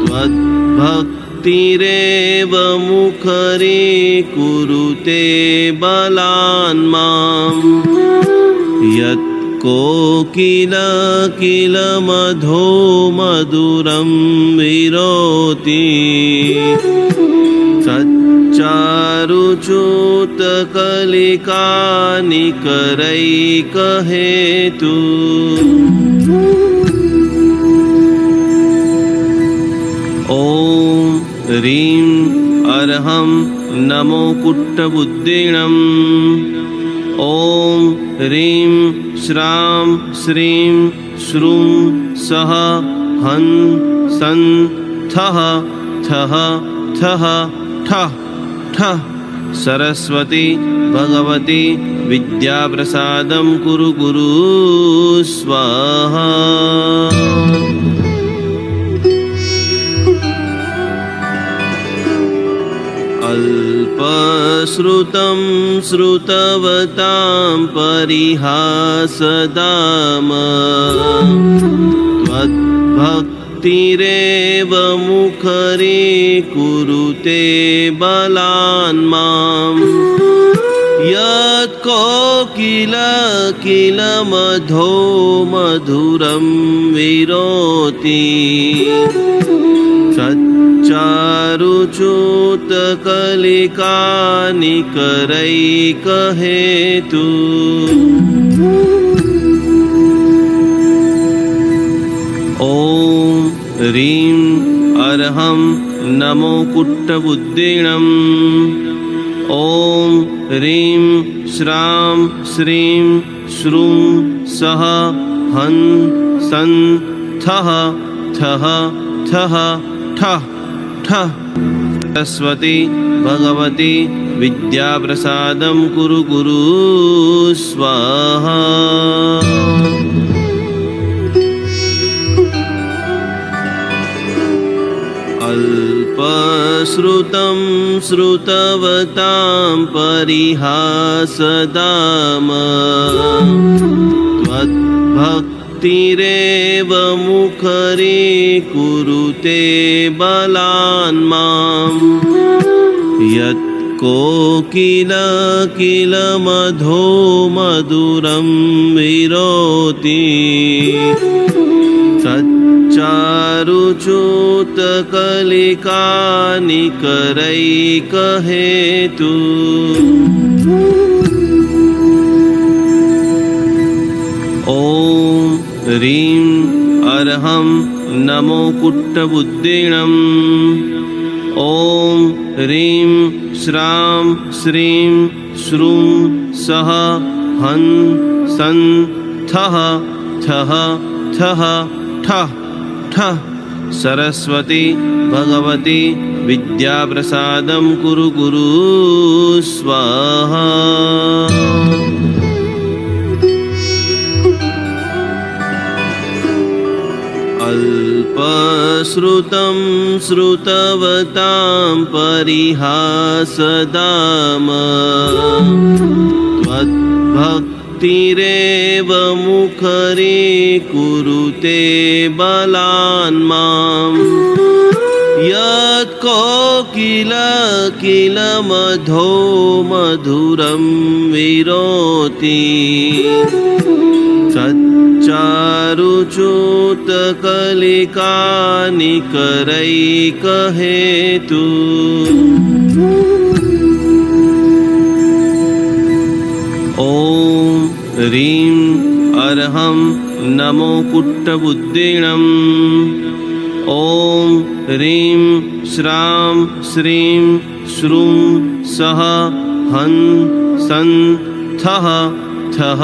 त्वद्भक्तिरेव मुखरी कुरुते बलान् माम्। यत् कोकिल किल मधो मधुरं विरोति चारुचूतकलिका निकरैकहेतु। ॐ ह्रीं अर्हं नमो कुट्टबुद्धिणम्। ॐ ह्रीं श्रां श्रीं श्रूं सः हं सं थः थः थः ठः ठः। सरस्वती भगवती विद्याप्रसादं कुरु गुरु स्वाहा। अल्पश्रुतं श्रुतवतां परिहासदाम त्वद्भक्तिरेव मुखरी कुरुते बलान् माम्। यत् कोकिल किल मधो मधुरं विरोति चारुचूतकलिका निकरैकहेतु। ॐ ह्रीं अर्हं नमो कुट्टबुद्धिणम्। ॐ ह्रीं श्रां श्रीं श्रूं सः हं सं थः थः थः ठः ठः। सरस्वती भगवती विद्याप्रसादं कुरु गुरु स्वाहा। अल्पश्रुतं श्रुतवतां परिहासदाम त्वद्भक्तिरेव मुखरी कुरुते बलान् माम्। यत् कोकिल किल मधो मधुरं विरोति चारुचूतकलिका निकरैकहेतु। ॐ ह्रीं अर्हं नमो कुट्टबुद्धिणम्। ॐ ह्रीं श्रां श्रीं श्रूं सः हं सं थः थः थः ठः ठः। सरस्वती भगवती विद्याप्रसादं कुरु गुरु स्वाहा। अल्पश्रुतं श्रुतवतां परिहासदाम त्वद्भक्तिरेव मुखरी कुरुते बलान् माम्। यत् कोकिल किल मधो मधुरं विरोति चारुचूतकलिका निकरैकहेतु। ॐ ह्रीं अर्हं नमो कुट्टबुद्धिणम्। ॐ ह्रीं श्रां श्रीं श्रूं सः हं सं थः थः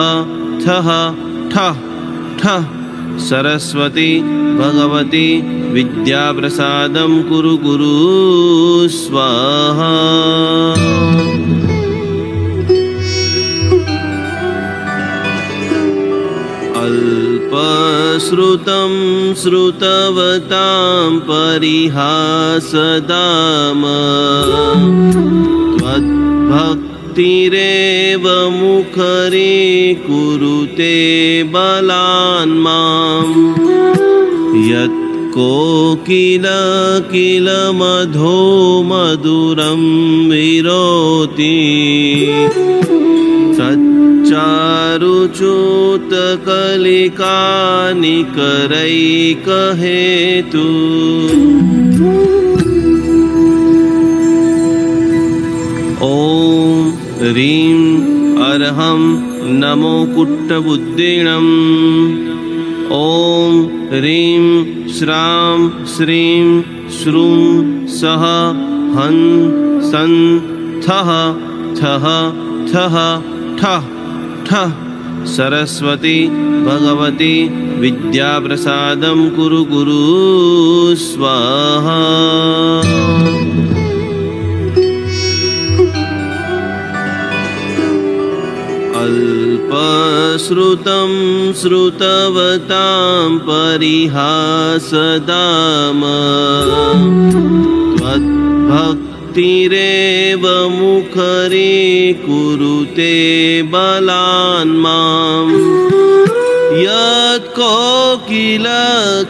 थः ठः ठः सरस्वती भगवती विद्याप्रसादं कुरु गुरु स्वाहा। अल्पश्रुतं श्रुतवतां परिहासदाम त्वद्भक्तिरेव मुखरीकुरुते बलान् माम्। यत्कोकिल किल मधो मधुरं विरोति चारुच्युतकलिकानिकरैकहेतु। ॐ ह्रीं अर्हं नमो कुट्टबुद्धिणम्। ॐ ह्रीं श्रां श्रीं श्रूं सः हं सं थः थः थः ठः ठः सरस्वती भगवती विद्याप्रसादं कुरु गुरु स्वाहा। अल्पश्रुतं श्रुतवतां परिहासदाम त्वद्भक्तिरेव मुखरीकुरुते बलान् माम्। यत्कोकिल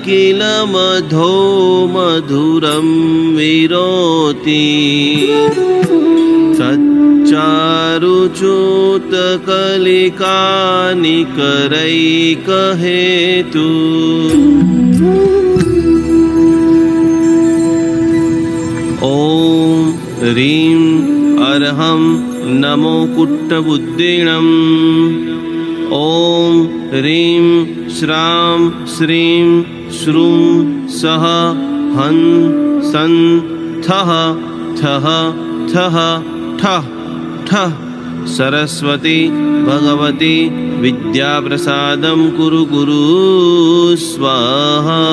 किल मधो मधुरं विरोति चारुच्युतकलिकानिकरैकहेतु। ॐ ह्रीं अर्हं नमो कुट्टबुद्धिणम्। ॐ ह्रीं श्रां श्रीं श्रूं सः हं सं थः थः थः ठः ठः सरस्वती भगवती विद्याप्रसादं कुरु गुरु स्वाहा।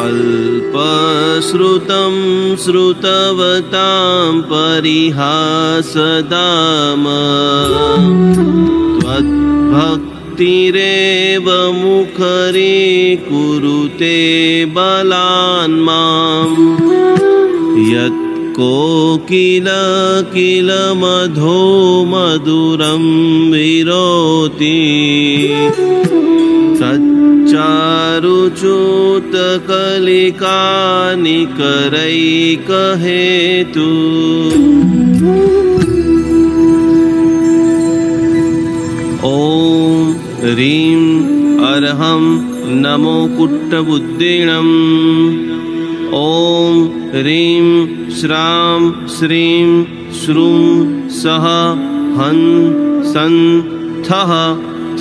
अल्पश्रुतं श्रुतवतां परिहासदाम त्वद्भक्तिरेव मुखरीकुरुते बलान् माम्। यत्कोकिल किल मधो मधुरं विरोति चारुच्युतकलिकानिकरैकहेतु। ॐ ह्रीं अर्हं नमो कुट्टबुद्धिणम्। ॐ ह्रीं श्रां श्रीं श्रूं सः हं सं थः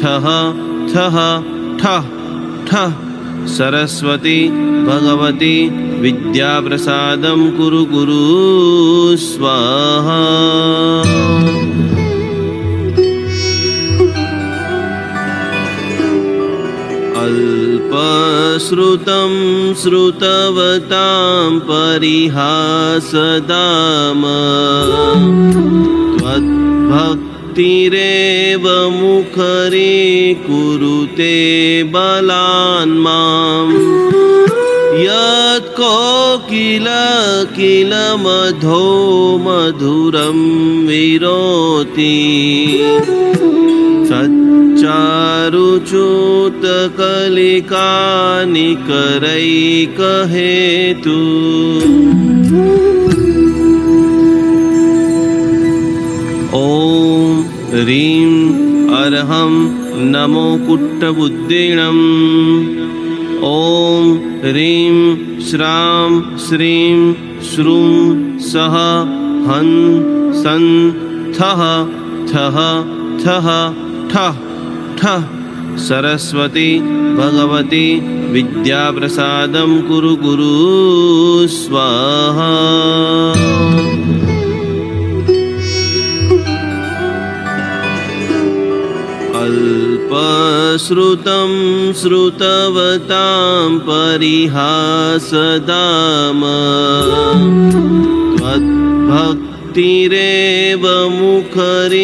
थः थः ठः ठः सरस्वती भगवती विद्याप्रसादं कुरु गुरु स्वाहा। अल्पश्रुतं श्रुतवतां परिहासदाम त्वद्भक्तिरेव मुखरीकुरुते बलान् माम्। यत्कोकिल किल मधो मधुरं विरोति चारुच्युतकलिकानिकरैकहेतु। ॐ ह्रीं अर्हं नमो कुट्टबुद्धिणम्। ॐ ह्रीं श्रां श्रीं श्रूं सः हं सं थः थः थः ठः ठः सरस्वती भगवती विद्याप्रसादं कुरु कुरु स्वाहा। अल्पश्रुतं श्रुतवतां परिहासदाम त्वद्भक्तिरेव मुखरीकुरुते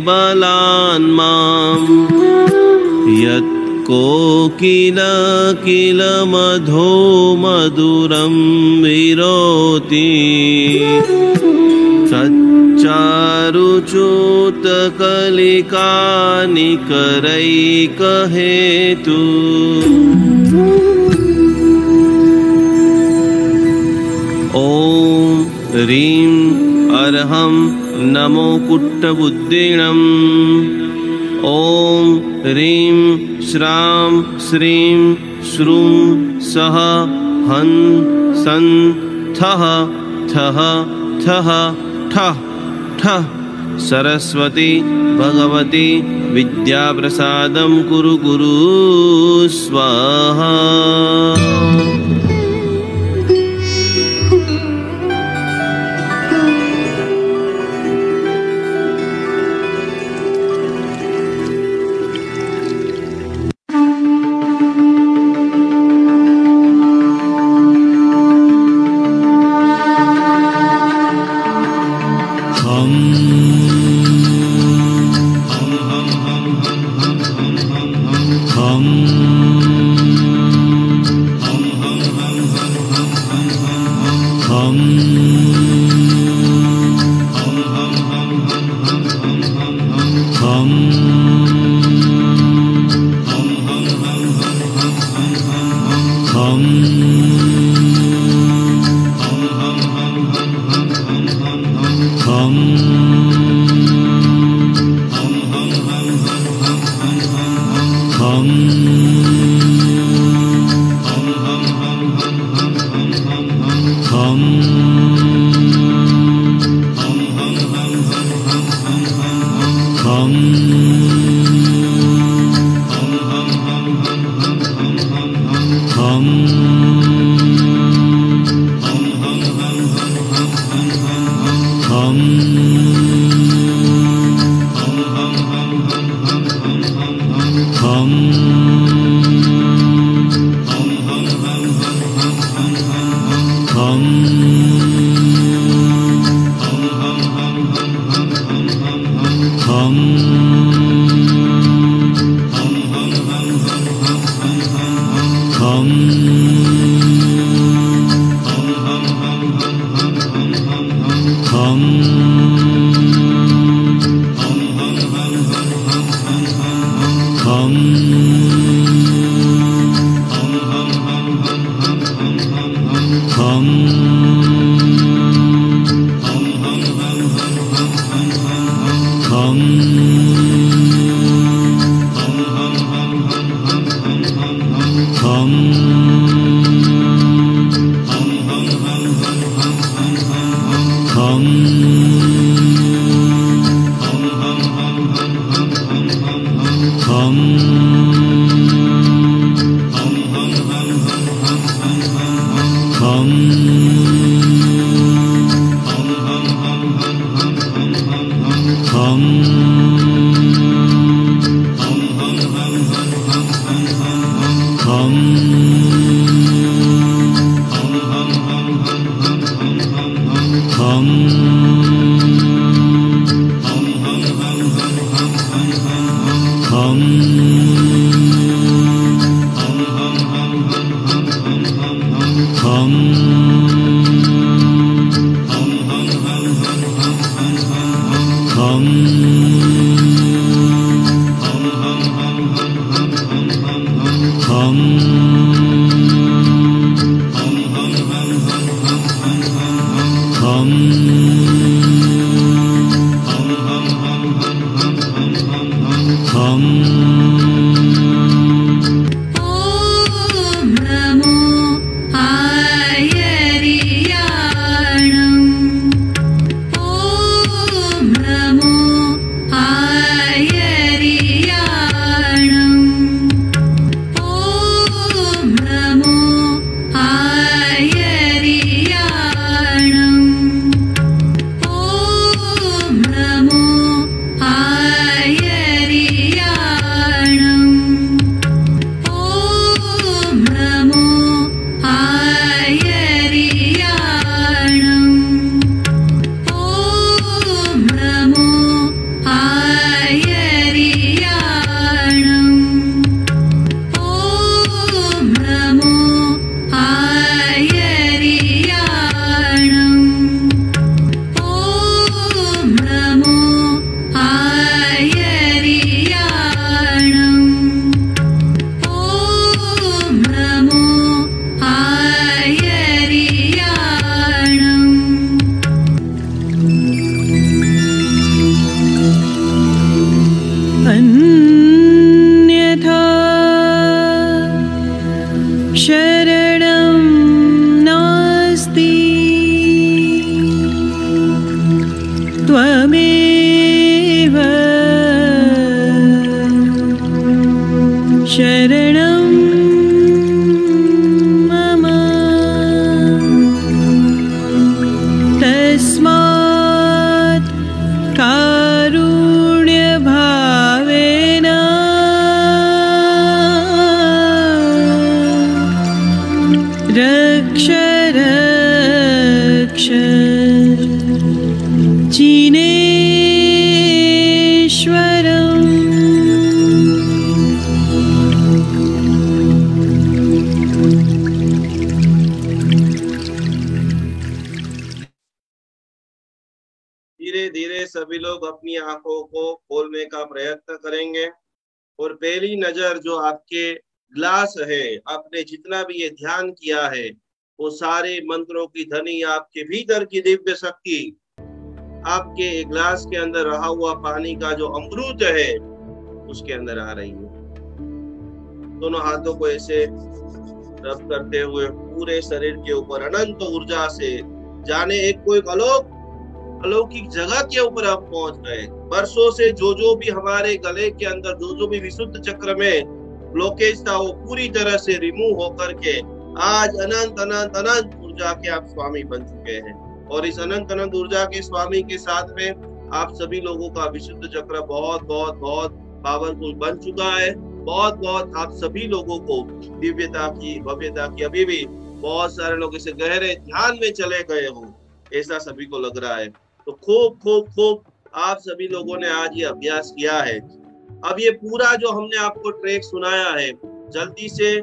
बलान् मां यत्कोकिल किल मधो मधुरं विरोति चारुच्युतकलिकानिकरैकहेतु ॐ ह्रीं अर्हं नमो कुट्टबुद्धिणम् ॐ ह्रीं श्रां श्रीं श्रूं सः हं सं थः थः थः ठः ठः सरस्वती भगवती विद्याप्रसादं कुरु कुरु स्वाहा। ॐ नमो आयर्याणम्। धीरे धीरे सभी लोग अपनी आंखों को खोलने का प्रयत्न करेंगे और पहली नजर जो आपके ग्लास है, आपने जितना भी ये ध्यान किया है, वो सारे मंत्रों की ध्वनि, आपके भीतर की दिव्य शक्ति, आपके ग्लास के अंदर रहा हुआ पानी का जो अमृत है, उसके अंदर आ रही है। दोनों हाथों को ऐसे रब करते हुए पूरे शरीर के ऊपर अनंत ऊर्जा से जाने एक कोई अलौकिक जगह के ऊपर आप पहुंच गए। वर्षों से जो भी हमारे गले के अंदर जो भी विशुद्ध चक्र में ब्लॉकेज था, वो पूरी तरह से रिमूव होकर के आज अनंत अनंत अनंत ऊर्जा के आप स्वामी बन चुके हैं। और इस अनंत अनंत ऊर्जा के स्वामी के साथ में आप सभी लोगों का विशुद्ध चक्र बहुत बहुत बहुत पावरफुल बन चुका है। बहुत बहुत आप सभी लोगों को दिव्यता की, भव्यता की, अभी भी बहुत सारे लोग इसे गहरे ध्यान में चले गए हो, ऐसा सभी को लग रहा है। तो खूब खूब खूब आप सभी लोगों ने आज ये अभ्यास किया है। अब ये पूरा जो हमने आपको ट्रैक सुनाया है, जल्दी से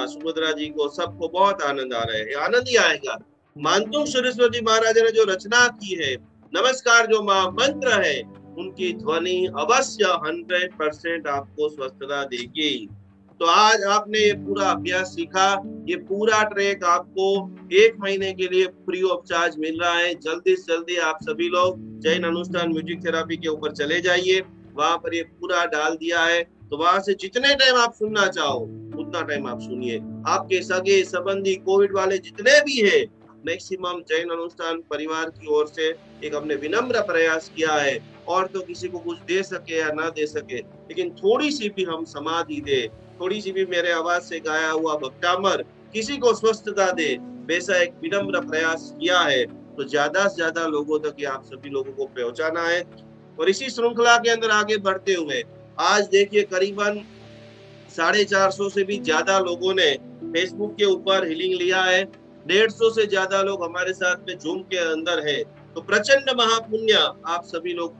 सुभद्रा जी को, सबको बहुत आनंद आ रहा है, आनंद ही आएगा। मानतुंग सरस्वती महाराज ने जो रचना की है, नमस्कार जो मंत्र है, उनकी ध्वनि अवश्य 100% आपको स्वस्थता देगी। तो आज आपने ये पूरा अभ्यास सीखा, ये पूरा ट्रैक आपको 1 महीने के लिए फ्री ऑफ चार्ज मिल रहा है। जल्दी से जल्दी आप सभी लोग जैन अनुष्ठान म्यूजिक थेरेपी के ऊपर चले जाइए, वहां पर ये पूरा डाल दिया है। तो वहां से जितने टाइम आप सुनना चाहो उतना टाइम आप सुनिए। आपके सगे संबंधी कोविड वाले जितने भी है, मैक्सिमम जैन अनुष्ठान परिवार की ओर से एक हमने विनम्र प्रयास किया है, और तो किसी को कुछ दे सके या ना दे सके, लेकिन थोड़ी सी भी हम समाधि दे, थोड़ी सी भी मेरे आवाज से गाया हुआ भक्तामर किसी को स्वस्थता दे, वैसा एक विनम्र प्रयास किया है। तो ज्यादा से ज्यादा लोगों तक आप सभी लोगों को पहुंचाना है। और इसी श्रृंखला के अंदर आगे बढ़ते हुए आज देखिए करीबन 450 से भी ज्यादा लोगों ने फेसबुक के ऊपर हीलिंग लिया है। 150 से ज्यादा लोग हमारे साथ में जूम के अंदर है। तो प्रचंड महापुण्य आप सभी लोग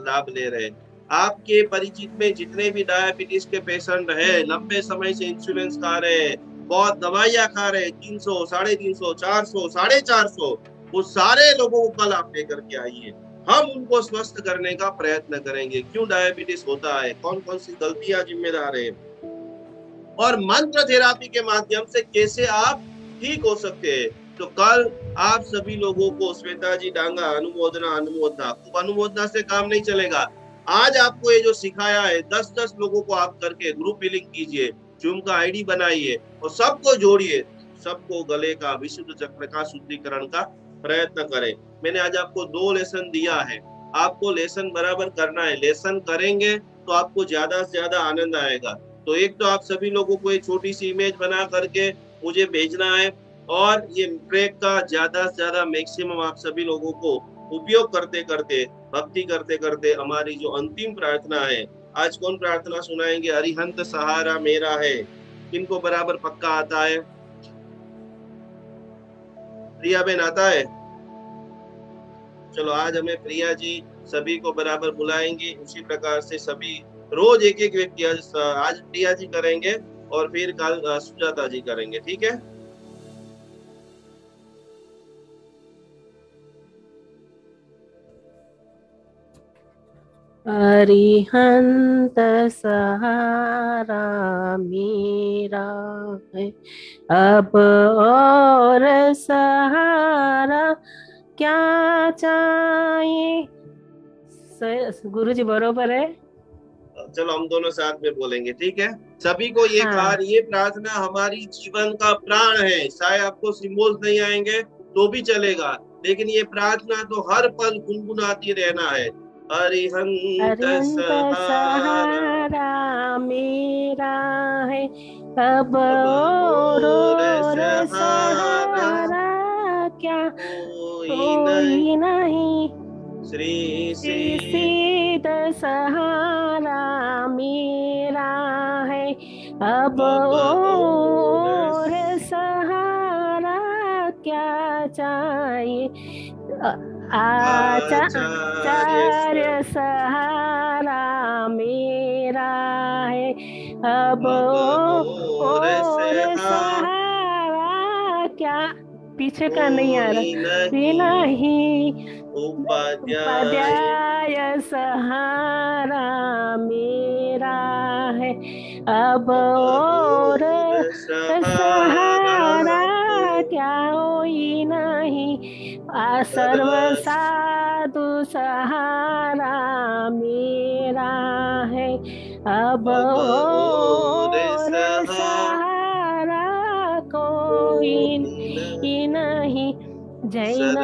लाभ ले रहे हैं। आपके परिचित में जितने भी डायबिटीज के पेशेंट है, लंबे समय से इंश्योरेंस खा रहे हैं, बहुत दवाइयां खा रहे हैं, 300, 350, 400, 450, वो सारे लोगों को कल आप लेकर के आइए। हम उनको स्वस्थ करने का प्रयत्न करेंगे। क्यों डायबिटीज होता है, कौन कौन सी गलतियां जिम्मेदार है, और मंत्र थेरापी के माध्यम से कैसे आप ठीक हो सकते हैं। तो कल आप सभी लोगों को श्वेता जी डांगा अनुमोदना से काम नहीं चलेगा। आज आपको ये जो सिखाया है, 10-10 लोगों को आप करके ग्रुप हीलिंग कीजिए, जूम का आईडी बनाइए और सबको जोड़िए, सबको गले का, विशुद्ध चक्र का शुद्धिकरण का प्रयत्न करें। मैंने आज आपको 2 लेसन दिया है, आपको लेसन बराबर करना है। लेसन करेंगे तो आपको ज्यादा से ज्यादा आनंद आएगा। तो एक तो आप सभी लोगों को एक छोटी सी इमेज बना करके मुझे भेजना है, और ये ट्रैक का ज्यादा से ज्यादा मैक्सिमम आप सभी लोगों को उपयोग करते करते, भक्ति करते करते, हमारी जो अंतिम प्रार्थना है, आज कौन प्रार्थना सुनाएंगे? अरिहंत सहारा मेरा है, किनको बराबर पक्का आता है? प्रिया बहन आता है? चलो आज हमें प्रिया जी सभी को बराबर बुलाएंगे। उसी प्रकार से सभी रोज एक एक व्यक्ति, आज प्रिया जी करेंगे और फिर कल सुजाता जी करेंगे, ठीक है? अरिहंत सहारा मेरा है, अब और सहारा क्या चाहिए। गुरुजी बरोबर है? चलो हम दोनों साथ में बोलेंगे, ठीक है? सभी को ये ये प्रार्थना हमारी जीवन का प्राण है। शायद आपको सिंबल्स नहीं आएंगे तो भी चलेगा, लेकिन ये प्रार्थना तो हर पल गुनगुनाती रहना है। अरिहंत सहारा मेरा है, अब और सहारा क्या कोई नहीं। श्री सिद्ध सहारा मेरा है, अब और सहारा क्या चाहिए। आचार्य सहारा अब और सहारा क्या, पीछे का नहीं आ रहा, नहीं उपाध्याय सहारा मेरा है, अब और सहारा क्या कोई नहीं, सर्व साधु सहारा मेरा है, अब और सहारा कोई नहीं, जैन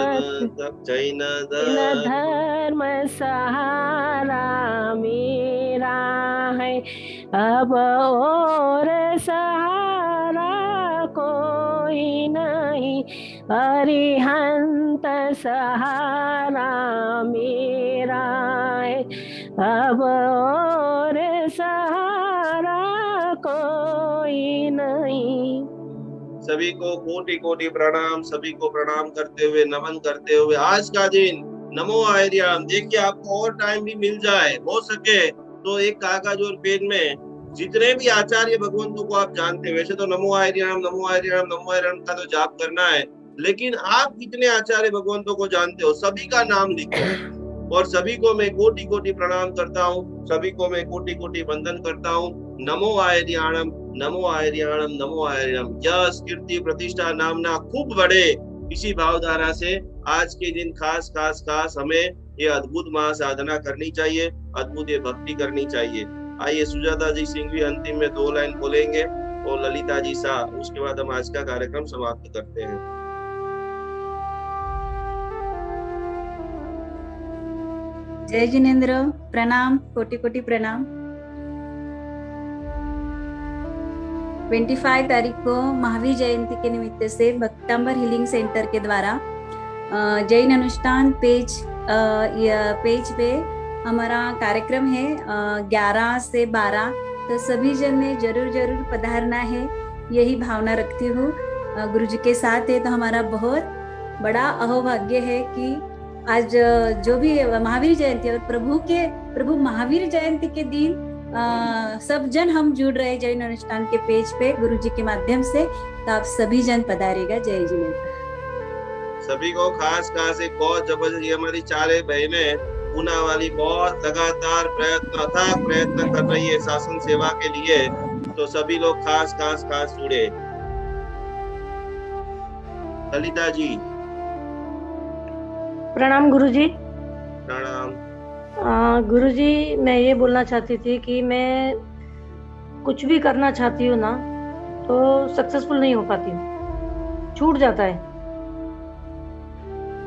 धर्म सहारा मेरा है, अब और सहारा कोई नहीं, अरिहंत सहारा मेरा है, अब और सहारा कोई नहीं। सभी को कोटि कोटि प्रणाम, सभी को प्रणाम करते हुए, नमन करते हुए आज का दिन नमो आयर्याम। देखिए आपको और टाइम भी मिल जाए, हो सके तो एक कागज और पेन में जितने भी आचार्य भगवंतों को आप जानते हैं, वैसे तो नमो आयर्याम नमो आयर्याम नमो आयर्याम का तो जाप करना है, लेकिन आप कितने आचार्य भगवंतों को जानते हो सभी का नाम लिखो, और सभी को मैं कोटि कोटि प्रणाम करता हूँ, सभी को मैं कोटि कोटि वंदन करता हूँ। नमो आयर्याणम नमो आयर्याणम नमो आयर्याम। यश कीर्ति प्रतिष्ठा नामना खूब बढ़े, इसी भावधारा से आज के दिन खास खास खास हमें ये अद्भुत महासाधना करनी चाहिए, अद्भुत ये भक्ति करनी चाहिए। आइए सुजाता जी सिंह भी अंतिम में 2 लाइन बोलेंगे और ललिता जी शाह, उसके बाद हम आज का कार्यक्रम समाप्त करते हैं। जय जिनेन्द्र, प्रणाम, कोटि कोटि प्रणाम। 25 तारीख को महावीर जयंती के निमित्त से भक्तांबर हीलिंग सेंटर के द्वारा जैन अनुष्ठान पेज पे हमारा कार्यक्रम है 11 से 12, तो सभी जन ने जरूर पधारना है, यही भावना रखती हूँ। गुरु जी के साथ है तो हमारा बहुत बड़ा अहोभाग्य है कि आज जो भी महावीर जयंती और प्रभु महावीर जयंती के दिन सब जन हम जुड़ रहे जैन अनुष्ठान के पेज पे गुरु जी के माध्यम से, तो आप सभी जन पधारिएगा। जय जिनेन्द्र। सभी को खास खास एक बहुत जबरदस्त, हमारी 4 बहनें पूना वाली बहुत लगातार अथाक प्रयत्न कर रही है शासन सेवा के लिए, तो सभी लोग खास खास जुड़े। ललिता जी प्रणाम गुरुजी। प्रणाम गुरुजी, मैं ये बोलना चाहती थी कि मैं कुछ भी करना चाहती हूँ ना तो सक्सेसफुल नहीं हो पाती हूँ, छूट जाता है।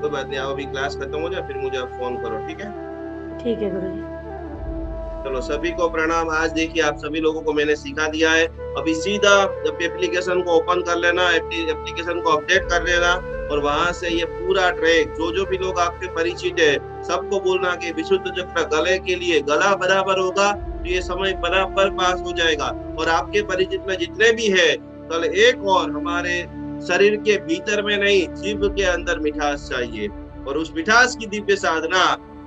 कोई बात नहीं, आप अभी क्लास खत्म हो जाए फिर मुझे आप फोन करो, ठीक है? ठीक है गुरुजी। चलो सभी को प्रणाम। आज देखिए आप सभी लोगों को मैंने सिखा दिया है, अभी सीधा जब एप्लीकेशन को ओपन कर लेना, एप्लीकेशन को अपडेट कर लेना, और वहां से ये पूरा ट्रैक जो भी लोग आपके परिचित है सबको बोलना कि विशुद्ध चक्र गले के लिए गला बराबर होगा तो ये समय बराबर पास हो जाएगा। और आपके परिचित में जितने भी है, कल एक और हमारे शरीर के भीतर में नहीं, जीभ के अंदर मिठास चाहिए, और उस मिठास की दिव्य साधना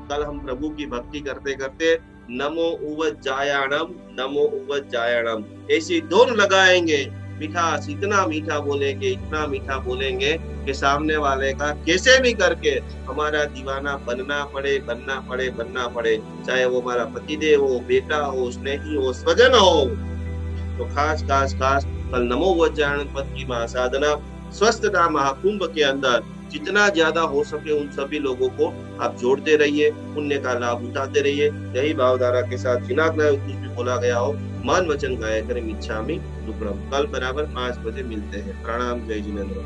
कल हम प्रभु की भक्ति करते करते नमो उवज्जायाणम नमो उवज्जायाणम ऐसी दोनों लगाएंगे। मिठास इतना मीठा बोलेंगे कि सामने वाले का कैसे भी करके हमारा दीवाना बनना पड़े, चाहे वो हमारा पतिदेव हो, बेटा हो, स्नेही हो, स्वजन हो। तो खास कल नमो उवज्जायाणम पद की महासाधना स्वस्थता महाकुंभ के अंदर जितना ज्यादा हो सके उन सभी लोगों को आप जोड़ते रहिए, पुण्य का लाभ उठाते रहिए। यही भावधारा के साथ बिना कुछ भी बोला गया हो, मान वचन गाया करें इच्छामि दुक्कड़म। कल बराबर 5 बजे मिलते हैं। प्रणाम। जय जिनेन्द्र।